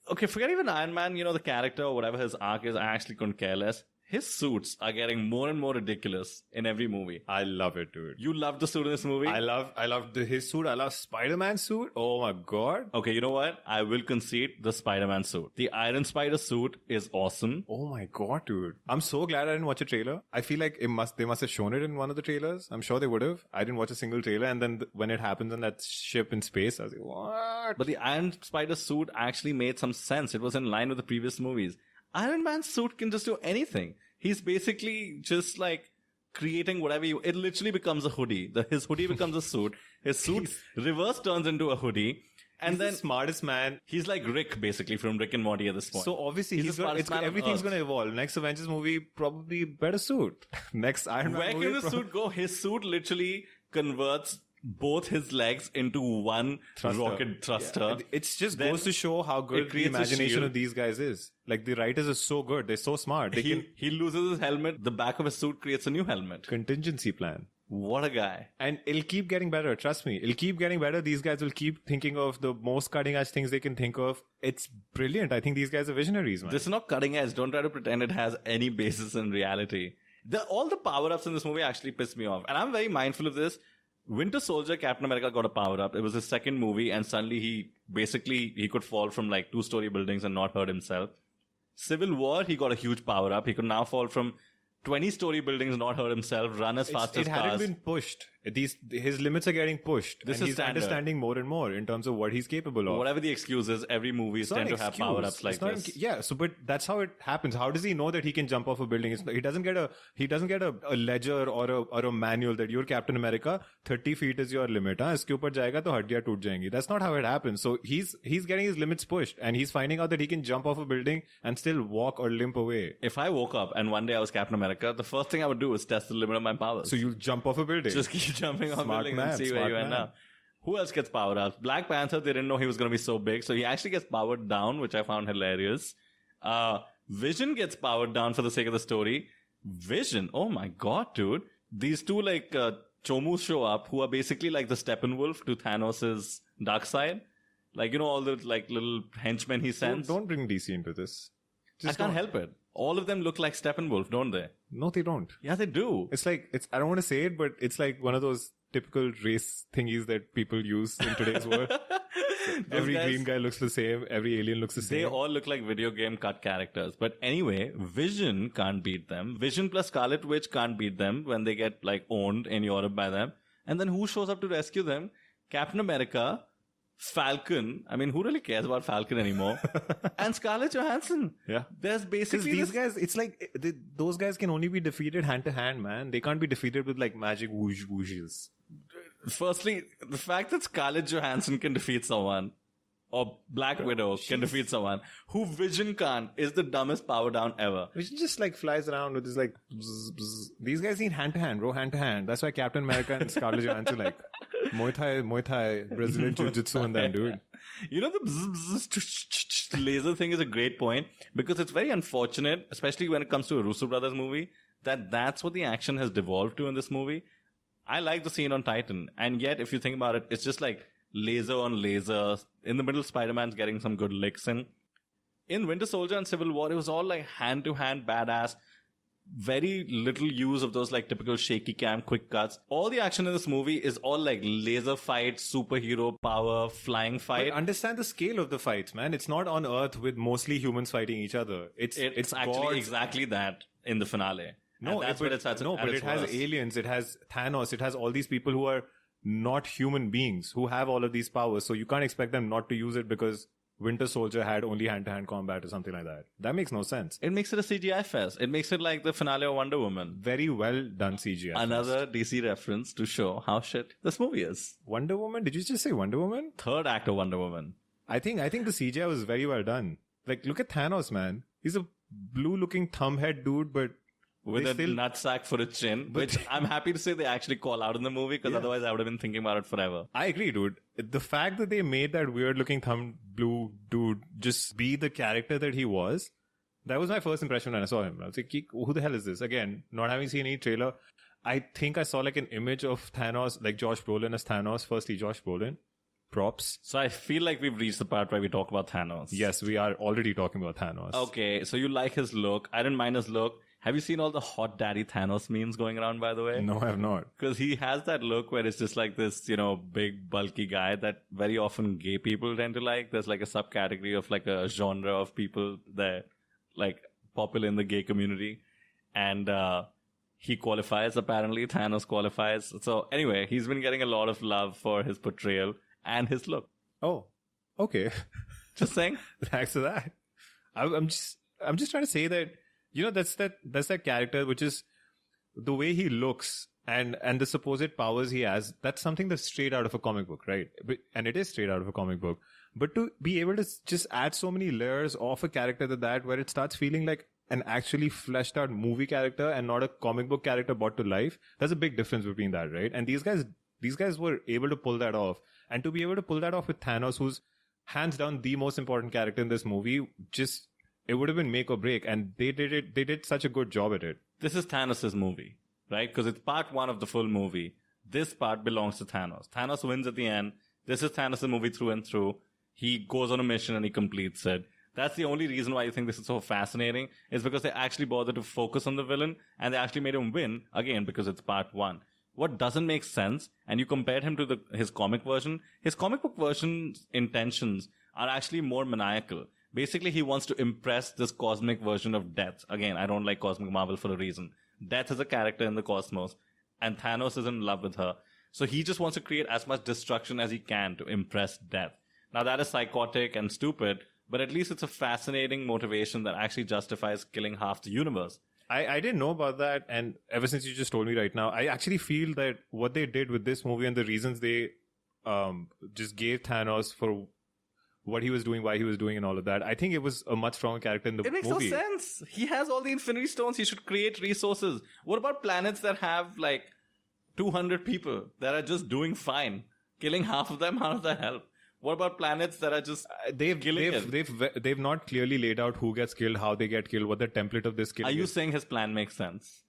Okay, forget even Iron Man, the character or whatever his arc is, I actually couldn't care less. His suits are getting more and more ridiculous in every movie. I love it, dude. You love the suit in this movie? I love his suit. I love Spider-Man's suit. Oh my god. Okay, you know what? I will concede the Spider-Man suit. The Iron Spider suit is awesome. Oh my god, dude. I'm so glad I didn't watch a trailer. I feel like they must have shown it in one of the trailers. I'm sure they would have. I didn't watch a single trailer, and then when it happens on that ship in space, I was like, what? But the Iron Spider suit actually made some sense. It was in line with the previous movies. Iron Man's suit can just do anything. He's basically just like creating whatever it literally becomes a hoodie. His hoodie becomes a suit. His suit reverse turns into a hoodie. And he's then the smartest man. He's like Rick, basically, from Rick and Morty at this point. So obviously everything's going to evolve. Next Avengers movie, probably better suit. Next Iron Man movie. Where can the suit go? His suit literally converts both his legs into one rocket thruster. Yeah. It just goes to show how good the imagination of these guys is. Like, the writers are so good. They're so smart. He loses his helmet. The back of his suit creates a new helmet. Contingency plan. What a guy. And it'll keep getting better. Trust me. It'll keep getting better. These guys will keep thinking of the most cutting edge things they can think of. It's brilliant. I think these guys are visionaries, man. This is not cutting edge. Don't try to pretend it has any basis in reality. All the power-ups in this movie actually piss me off. And I'm very mindful of this. Winter Soldier, Captain America got a power-up. It was his second movie, and suddenly he could fall from like 2-story buildings and not hurt himself. Civil War, he got a huge power-up. He could now fall from 20-story buildings, not hurt himself, run as fast as cars. It hadn't been pushed. His limits are getting pushed. This and is he's standard. Understanding more and more in terms of what he's capable of. Whatever the excuse is, every movie tend to have power-ups like this. But that's how it happens. How does he know that he can jump off a building? He doesn't get a ledger or a manual that you're Captain America, 30 feet is your limit. Iske upar jayega to haddiyan toot jayenge. That's not how it happens. So he's getting his limits pushed, and he's finding out that he can jump off a building and still walk or limp away. If I woke up and one day I was Captain America, the first thing I would do is test the limit of my powers. So you'll jump off a building. Just keep jumping off a building and see where you end up. Who else gets powered up? Black Panther, they didn't know he was going to be so big, so he actually gets powered down, which I found hilarious. Vision gets powered down for the sake of the story. Vision, oh my god, dude. These two chomus show up who are basically like the Steppenwolf to Thanos' dark side. Like, all the like little henchmen he sends. Don't bring DC into this. I can't help it. All of them look like Steppenwolf, don't they? No, they don't. Yeah, they do. I don't want to say it, but it's like one of those typical race thingies that people use in today's world. Every green guy looks the same. Every alien looks the same. They all look like video game cut characters. But anyway, Vision can't beat them. Vision plus Scarlet Witch can't beat them when they get like owned in Europe by them. And then who shows up to rescue them? Captain America, Falcon. I mean, who really cares about Falcon anymore? And Scarlett Johansson. Yeah. There's basically these guys, it's like those guys can only be defeated hand to hand, man. They can't be defeated with like magic whooshes. Firstly, the fact that Scarlett Johansson can defeat someone, or Black Widow can defeat someone, who Vision can't, is the dumbest power down ever. Vision just like flies around with this like bzz, bzz. These guys need hand to hand, bro, hand to hand. That's why Captain America and Scarlett Johansson like Muay Thai, Brazilian Jiu-Jitsu and that, dude. The bzz, bzz, laser thing is a great point, because it's very unfortunate, especially when it comes to a Russo brothers movie, that's what the action has devolved to in this movie. I like the scene on Titan, and yet if you think about it, it's just like laser on laser. In the middle, Spider-Man's getting some good licks in. In Winter Soldier and Civil War, it was all like hand-to-hand badass. Very little use of those like typical shaky cam quick cuts. All the action in this movie is all like laser fight, superhero power, flying fight. But understand the scale of the fights, man. It's not on Earth with mostly humans fighting each other. It's actually gods. Exactly that in the finale. But it has aliens, it has Thanos, it has all these people who are not human beings, who have all of these powers. So you can't expect them not to use it because Winter Soldier had only hand-to-hand combat or something like that. That makes no sense. It makes it a CGI fest. It makes it like the finale of Wonder Woman. Very well done CGI. Another DC reference to show how shit this movie is. Wonder Woman? Did you just say Wonder Woman? Third act of Wonder Woman. I think the CGI was very well done. Like, look at Thanos, man. He's a blue-looking thumbhead dude, but with a nutsack for a chin, which I'm happy to say they actually call out in the movie, because otherwise I would have been thinking about it forever. I agree, dude. The fact that they made that weird-looking thumb blue dude just be the character that he was, that was my first impression when I saw him. I was like, who the hell is this? Again, not having seen any trailer, I think I saw like an image of Thanos, like Josh Brolin as Thanos. Firstly, Josh Brolin. Props. So I feel like we've reached the part where we talk about Thanos. Yes, we are already talking about Thanos. Okay, so you like his look. I didn't mind his look. Have you seen all the hot daddy Thanos memes going around, by the way? No, I have not. Because he has that look where it's just like this, big, bulky guy that very often gay people tend to like. There's like a subcategory of like a genre of people that like popular in the gay community. And he qualifies, apparently. Thanos qualifies. So anyway, he's been getting a lot of love for his portrayal and his look. Oh, okay. Just saying. Thanks for that. I'm just trying to say that, that's that character, which is the way he looks and the supposed powers he has. That's something that's straight out of a comic book, right? And it is straight out of a comic book. But to be able to just add so many layers of a character to that, where it starts feeling like an actually fleshed out movie character and not a comic book character brought to life, there's a big difference between that, right? And these guys were able to pull that off. And to be able to pull that off with Thanos, who's hands down the most important character in this movie, it would have been make or break. And they did such a good job at it. This is Thanos' movie. right? Because it's part one of the full movie. This part belongs to Thanos. Thanos wins at the end. This is Thanos' movie through and through. He goes on a mission and he completes it. That's the only reason why I think this is so fascinating, is because they actually bothered to focus on the villain and they actually made him win, again, because it's part one. What doesn't make sense, and you compared him to his comic version, his comic book version's intentions are actually more maniacal. Basically, he wants to impress this cosmic version of Death. Again, I don't like Cosmic Marvel for a reason. Death is a character in the cosmos, and Thanos is in love with her. So he just wants to create as much destruction as he can to impress Death. Now, that is psychotic and stupid, but at least it's a fascinating motivation that actually justifies killing half the universe. I didn't know about that, and ever since you just told me right now, I actually feel that what they did with this movie and the reasons they just gave Thanos for what he was doing, why he was doing, and all of that, I think it was a much stronger character in the movie. It makes no sense. He has all the Infinity Stones. He should create resources. What about planets that have like 200 people that are just doing fine? Killing half of them, how does that help? What about planets that are just they've not clearly laid out who gets killed, how they get killed, what the template of this kill is. Are you saying his plan makes sense?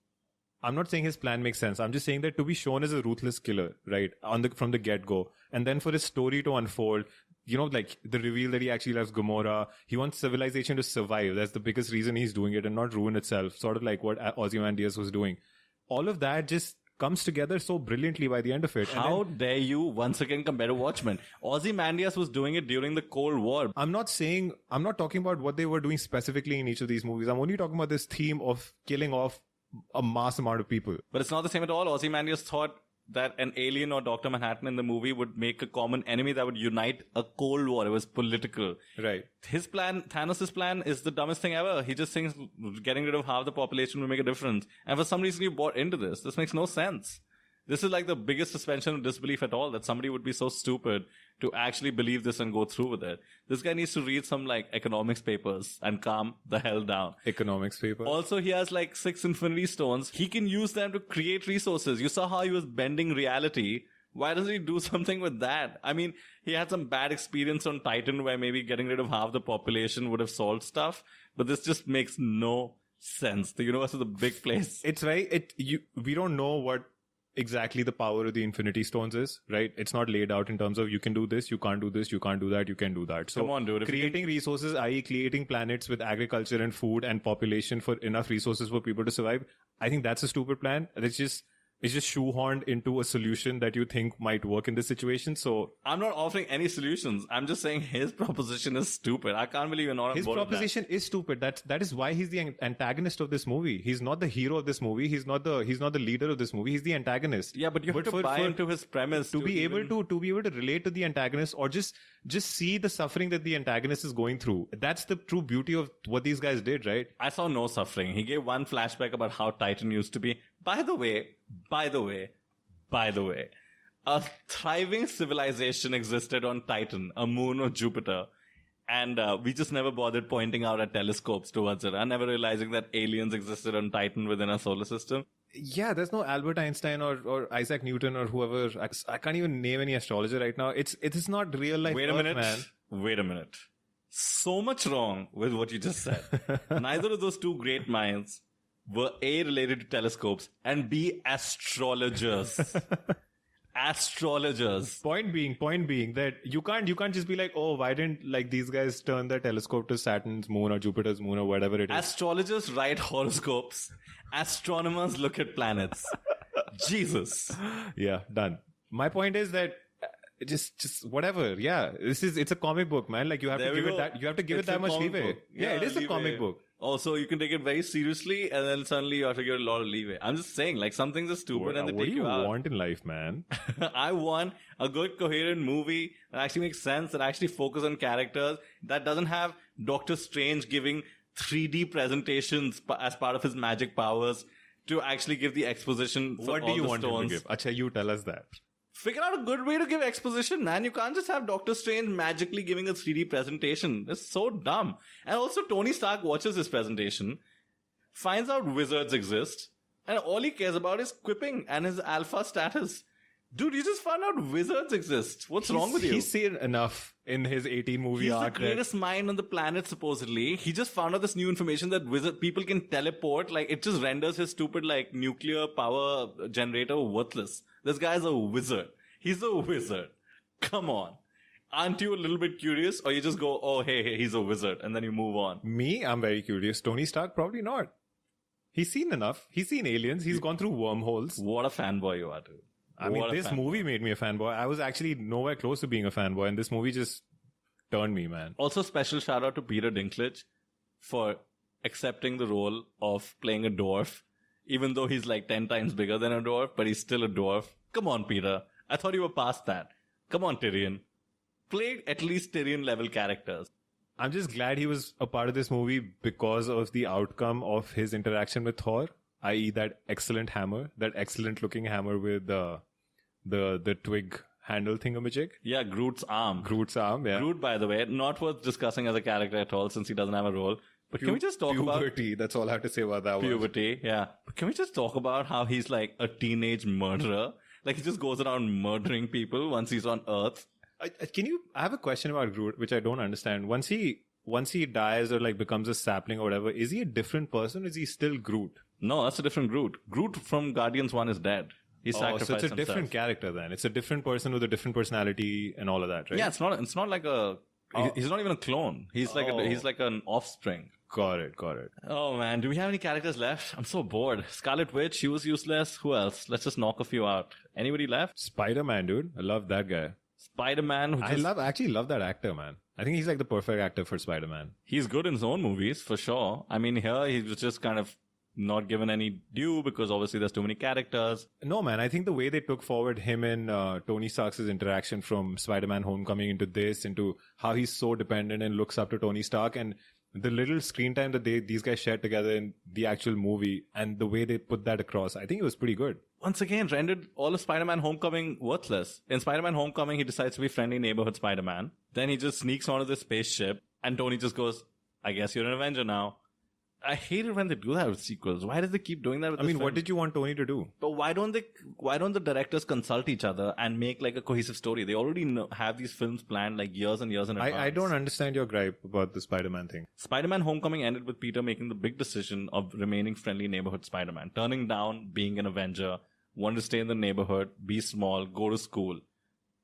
I'm not saying his plan makes sense. I'm just saying that to be shown as a ruthless killer, right, from the get-go, and then for his story to unfold, like the reveal that he actually loves Gamora, he wants civilization to survive. That's the biggest reason he's doing it and not ruin itself, sort of like what Ozymandias was doing. All of that just comes together so brilliantly by the end of it. How dare you once again compare to Watchmen? Ozymandias was doing it during the Cold War. I'm not talking about what they were doing specifically in each of these movies. I'm only talking about this theme of killing off a mass amount of people. But it's not the same at all. Ozymandias thought that an alien or Dr. Manhattan in the movie would make a common enemy that would unite a Cold War. It was political. Right. His plan, Thanos' plan, is the dumbest thing ever. He just thinks getting rid of half the population will make a difference. And for some reason you bought into this. This makes no sense. This is like the biggest suspension of disbelief at all, that somebody would be so stupid to actually believe this and go through with it. This guy needs to read some like economics papers and calm the hell down. Economics papers. Also, he has like 6 Infinity Stones. He can use them to create resources. You saw how he was bending reality. Why doesn't he do something with that? I mean, he had some bad experience on Titan where maybe getting rid of half the population would have solved stuff. But this just makes no sense. The universe is a big place. We don't know what exactly the power of the Infinity Stones is, right? It's not laid out in terms of you can do this, you can't do this, you can't do that, you can do that. So come on, dude. Creating resources, i.e. creating planets with agriculture and food and population for enough resources for people to survive, I think that's a stupid plan. It's just shoehorned into a solution that you think might work in this situation. So I'm not offering any solutions. I'm just saying his proposition is stupid. I can't believe you're not on board with that. His proposition is stupid. That is why he's the antagonist of this movie. He's not the hero of this movie. He's not the leader of this movie. He's the antagonist. Yeah, but you have to buy into his premise to be able to relate to the antagonist, or just see the suffering that the antagonist is going through. That's the true beauty of what these guys did, right? I saw no suffering. He gave one flashback about how Titan used to be. By the way, a thriving civilization existed on Titan, a moon of Jupiter. And we just never bothered pointing out our telescopes towards it and never realizing that aliens existed on Titan within our solar system. Yeah, there's no Albert Einstein or Isaac Newton or whoever. I can't even name any astrologer right now. It is not real life. Wait a minute. So much wrong with what you just said. Neither of those two great minds were A, related to telescopes, and B, astrologers. Astrologers. Point being that you can't just be like, oh, why didn't like these guys turn their telescope to Saturn's moon or Jupiter's moon or whatever it is. Astrologers write horoscopes. Astronomers look at planets. Jesus. Yeah, done. My point is that just whatever. Yeah, it's a comic book, man. Like you have to give it that much leeway. Yeah, it is a comic book. Also, you can take it very seriously, and then suddenly you have to give it a lot of leeway. I'm just saying, like, some things are stupid and they take you out. What do you want in life, man? I want a good, coherent movie that actually makes sense, that actually focuses on characters, that doesn't have Doctor Strange giving 3D presentations as part of his magic powers to actually give the exposition for what all do you the want stones. him to give? Acha, you tell us that. Figure out a good way to give exposition, man. You can't just have Doctor Strange magically giving a 3D presentation. It's so dumb. And also, Tony Stark watches this presentation, finds out wizards exist, and all he cares about is quipping and his alpha status. Dude, you just found out wizards exist. What's wrong with you? He's seen enough in his 18 movie He's arc. the greatest mind on the planet, supposedly. He just found out this new information that wizard people can teleport. Like, it just renders his stupid, like, nuclear power generator worthless. This guy's a wizard. He's a wizard. Come on. Aren't you a little bit curious? Or you just go, oh, hey, he's a wizard. And then you move on. Me, I'm very curious. Tony Stark, probably not. He's seen enough. He's seen aliens. He's gone through wormholes. What a fanboy you are, dude. I mean, this movie made me a fanboy. I was actually nowhere close to being a fanboy, and this movie just turned me, man. Also, special shout out to Peter Dinklage for accepting the role of playing a dwarf, even though he's like 10 times bigger than a dwarf, but he's still a dwarf. Come on, Peter. I thought you were past that. Come on, Tyrion. Play at least Tyrion level characters. I'm just glad he was a part of this movie because of the outcome of his interaction with Thor, i.e. that excellent hammer, that excellent looking hammer with the twig handle thingamajig. Yeah, Groot's arm. Yeah. Groot, by the way, not worth discussing as a character at all since he doesn't have a role. But can we just talk about... Puberty, that's all I have to say about that one. Puberty, yeah. But can we just talk about how he's like a teenage murderer? Like, he just goes around murdering people once he's on Earth. I have a question about Groot, which I don't understand. Once he dies or like becomes a sapling or whatever, is he a different person or is he still Groot? No, that's a different Groot. Groot from Guardians 1 is dead. He sacrificed so it's a himself. different character then. It's a different person with a different personality and all of that, right? Yeah, it's not like a... He's not even a clone. He's like an offspring. Got it. Oh man, do we have any characters left? I'm so bored. Scarlet Witch, she was useless. Who else? Let's just knock a few out. Anybody left? Spider-Man, dude. I love that guy. Spider-Man. I actually love that actor, man. I think he's like the perfect actor for Spider-Man. He's good in his own movies, for sure. I mean, here he was just kind of not given any due because obviously there's too many characters. No, man. I think the way they took forward him and Tony Stark's interaction from Spider-Man Homecoming into how he's so dependent and looks up to Tony Stark, and the little screen time that these guys shared together in the actual movie and the way they put that across, I think it was pretty good. Once again, rendered all of Spider-Man Homecoming worthless. In Spider-Man Homecoming, he decides to be friendly neighborhood Spider-Man. Then he just sneaks onto the spaceship and Tony just goes, I guess you're an Avenger now. I hate it when they do that with sequels. Why do they keep doing that with this film? What did you want Tony to do? But why don't the directors consult each other and make like a cohesive story? They already have these films planned like years and years in advance. I don't understand your gripe about the Spider-Man thing. Spider-Man Homecoming ended with Peter making the big decision of remaining friendly neighborhood Spider-Man, turning down being an Avenger, wanted to stay in the neighborhood, be small, go to school.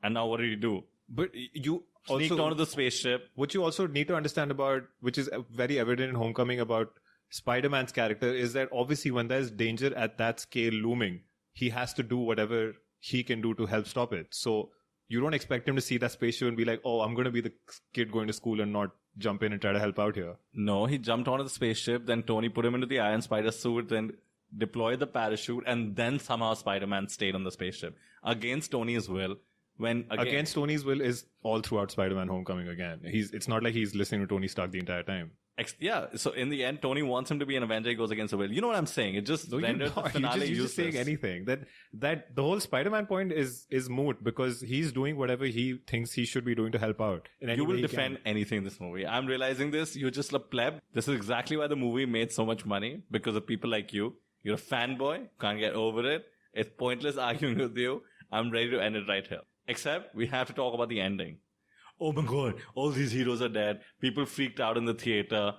And now what did he do? But you sneaked onto the spaceship. What you also need to understand about, which is very evident in Homecoming about Spider-Man's character, is that obviously when there's danger at that scale looming, he has to do whatever he can do to help stop it. So you don't expect him to see that spaceship and be like, oh, I'm going to be the kid going to school and not jump in and try to help out here. No, he jumped onto the spaceship, then Tony put him into the Iron Spider suit, then deployed the parachute, and then somehow Spider-Man stayed on the spaceship. Against Tony's will. Against Tony's will is all throughout Spider-Man Homecoming again. It's not like he's listening to Tony Stark the entire time. Yeah, so in the end, Tony wants him to be an Avenger. He goes against the will. You know what I'm saying? It just rendered the finale you're just saying anything. That the whole Spider-Man point is moot because he's doing whatever he thinks he should be doing to help out. You will defend anything in this movie. I'm realizing this. You're just a pleb. This is exactly why the movie made so much money, because of people like you. You're a fanboy. Can't get over it. It's pointless arguing with you. I'm ready to end it right here. Except we have to talk about the ending. Oh my god, all these heroes are dead. People freaked out in the theater.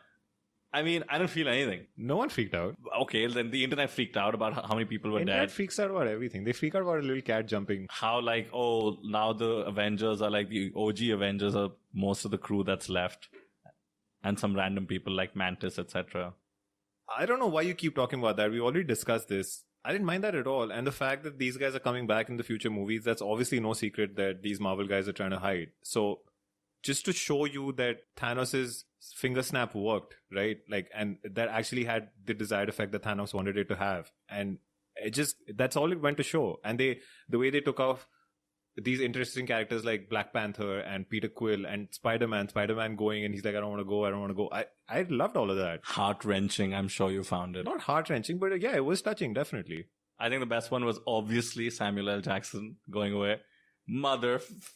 I mean, I don't feel anything. No one freaked out. Okay, then the internet freaked out about how many people were Internet dead. freaks out about everything. They freak out about a little cat jumping. How now the Avengers are like the OG Avengers are most of the crew that's left. And some random people like Mantis, etc. I don't know why you keep talking about that. We already discussed this. I didn't mind that at all. And the fact that these guys are coming back in the future movies, that's obviously no secret that these Marvel guys are trying to hide. So just to show you that Thanos' finger snap worked, right? And that actually had the desired effect that Thanos wanted it to have. And that's all it went to show. And the way they took off these interesting characters like Black Panther and Peter Quill and Spider-Man going and he's like, I don't want to go. I loved all of that. Heart-wrenching, I'm sure you found it. Not heart-wrenching, but yeah, it was touching, definitely. I think the best one was obviously Samuel L. Jackson going away.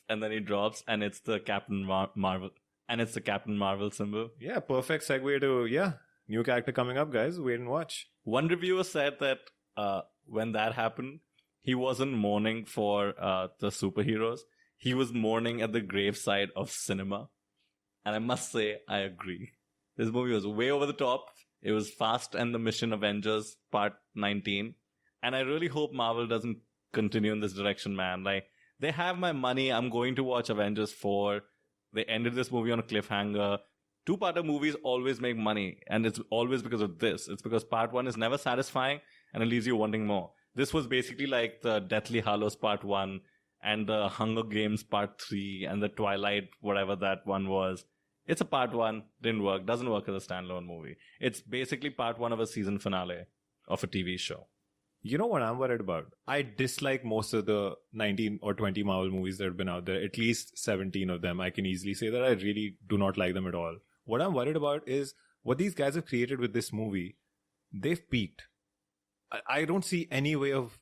And then he drops and it's the Captain Marvel. And it's the Captain Marvel symbol. Yeah, perfect segue to, new character coming up, guys. Wait and watch. One reviewer said that when that happened, he wasn't mourning for the superheroes. He was mourning at the graveside of cinema. And I must say, I agree. This movie was way over the top. It was Fast and the Mission Avengers Part 19. And I really hope Marvel doesn't continue in this direction, man. Like, they have my money. I'm going to watch Avengers 4. They ended this movie on a cliffhanger. Two-parter movies always make money. And it's always because of this. It's because Part 1 is never satisfying and it leaves you wanting more. This was basically like the Deathly Hallows Part 1 and the Hunger Games Part 3 and the Twilight, whatever that one was. It's a Part 1, didn't work, doesn't work as a standalone movie. It's basically Part 1 of a season finale of a TV show. You know what I'm worried about? I dislike most of the 19 or 20 Marvel movies that have been out there. At least 17 of them. I can easily say that I really do not like them at all. What I'm worried about is what these guys have created with this movie. They've peaked. I don't see any way of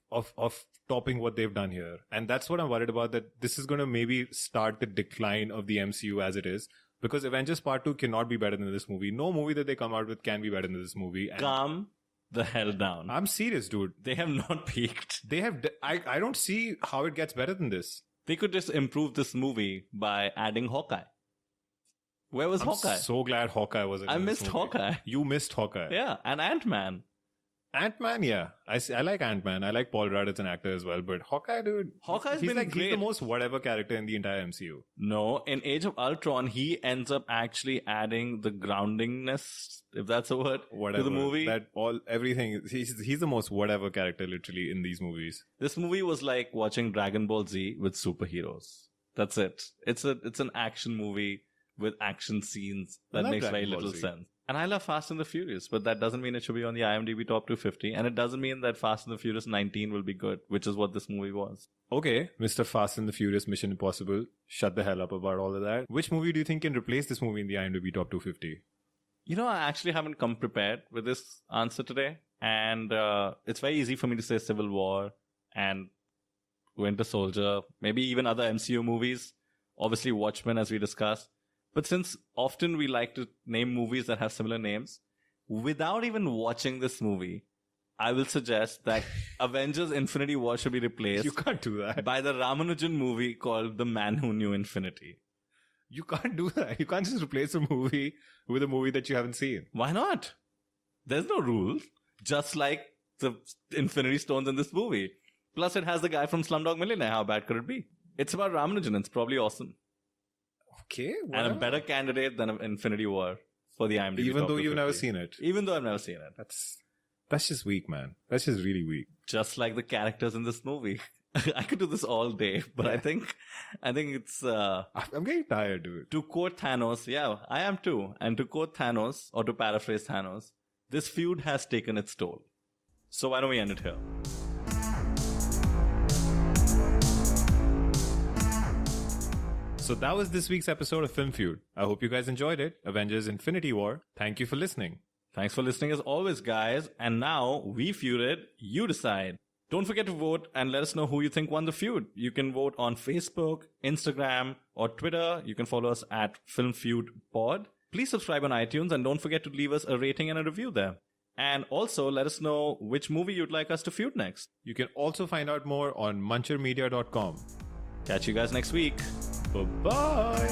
topping what they've done here. And that's what I'm worried about, that this is going to maybe start the decline of the MCU as it is. Because Avengers Part 2 cannot be better than this movie. No movie that they come out with can be better than this movie. And Calm the hell down. I'm serious, dude. They have not peaked. They have. I don't see how it gets better than this. They could just improve this movie by adding Hawkeye. Where was Hawkeye? I'm so glad Hawkeye wasn't. I in this missed movie. Hawkeye. You missed Hawkeye. Yeah, and Ant-Man. Ant-Man, yeah. I like Ant-Man. I like Paul Rudd as an actor as well. But Hawkeye, dude. Hawkeye's he's been like, great. He's the most whatever character in the entire MCU. No, in Age of Ultron, he ends up actually adding the groundingness, if that's a word, Whatever. to the movie. Everything. He's the most whatever character literally in these movies. This movie was like watching Dragon Ball Z with superheroes. That's it. It's an action movie with action scenes that makes very little sense. And I love Fast and the Furious, but that doesn't mean it should be on the IMDb Top 250. And it doesn't mean that Fast and the Furious 19 will be good, which is what this movie was. Okay, Mr. Fast and the Furious Mission Impossible. Shut the hell up about all of that. Which movie do you think can replace this movie in the IMDb Top 250? You know, I actually haven't come prepared with this answer today. And it's very easy for me to say Civil War and Winter Soldier, maybe even other MCU movies. Obviously, Watchmen, as we discussed. But since often we like to name movies that have similar names, without even watching this movie, I will suggest that Avengers Infinity War should be replaced You can't do that. by the Ramanujan movie called The Man Who Knew Infinity. You can't do that. You can't just replace a movie with a movie that you haven't seen. Why not? There's no rules. Just like the Infinity Stones in this movie. Plus, it has the guy from Slumdog Millionaire. How bad could it be? It's about Ramanujan. It's probably awesome. Okay, And a better candidate than Infinity War for the IMDb. Even Top though you've 250. never seen it. Even though I've never seen it. That's just weak, man. That's just really weak. Just like the characters in this movie. I could do this all day, but I think it's I'm getting tired, dude. to quote Thanos. Yeah, I am too. And to quote Thanos, or to paraphrase Thanos, this feud has taken its toll. So why don't we end it here? So that was this week's episode of Film Feud. I hope you guys enjoyed it. Avengers Infinity War. Thank you for listening. Thanks for listening as always, guys. And now we feuded. You decide. Don't forget to vote and let us know who you think won the feud. You can vote on Facebook, Instagram, or Twitter. You can follow us at Film Feud Pod. Please subscribe on iTunes and don't forget to leave us a rating and a review there. And also let us know which movie you'd like us to feud next. You can also find out more on munchermedia.com. Catch you guys next week. Bye-bye.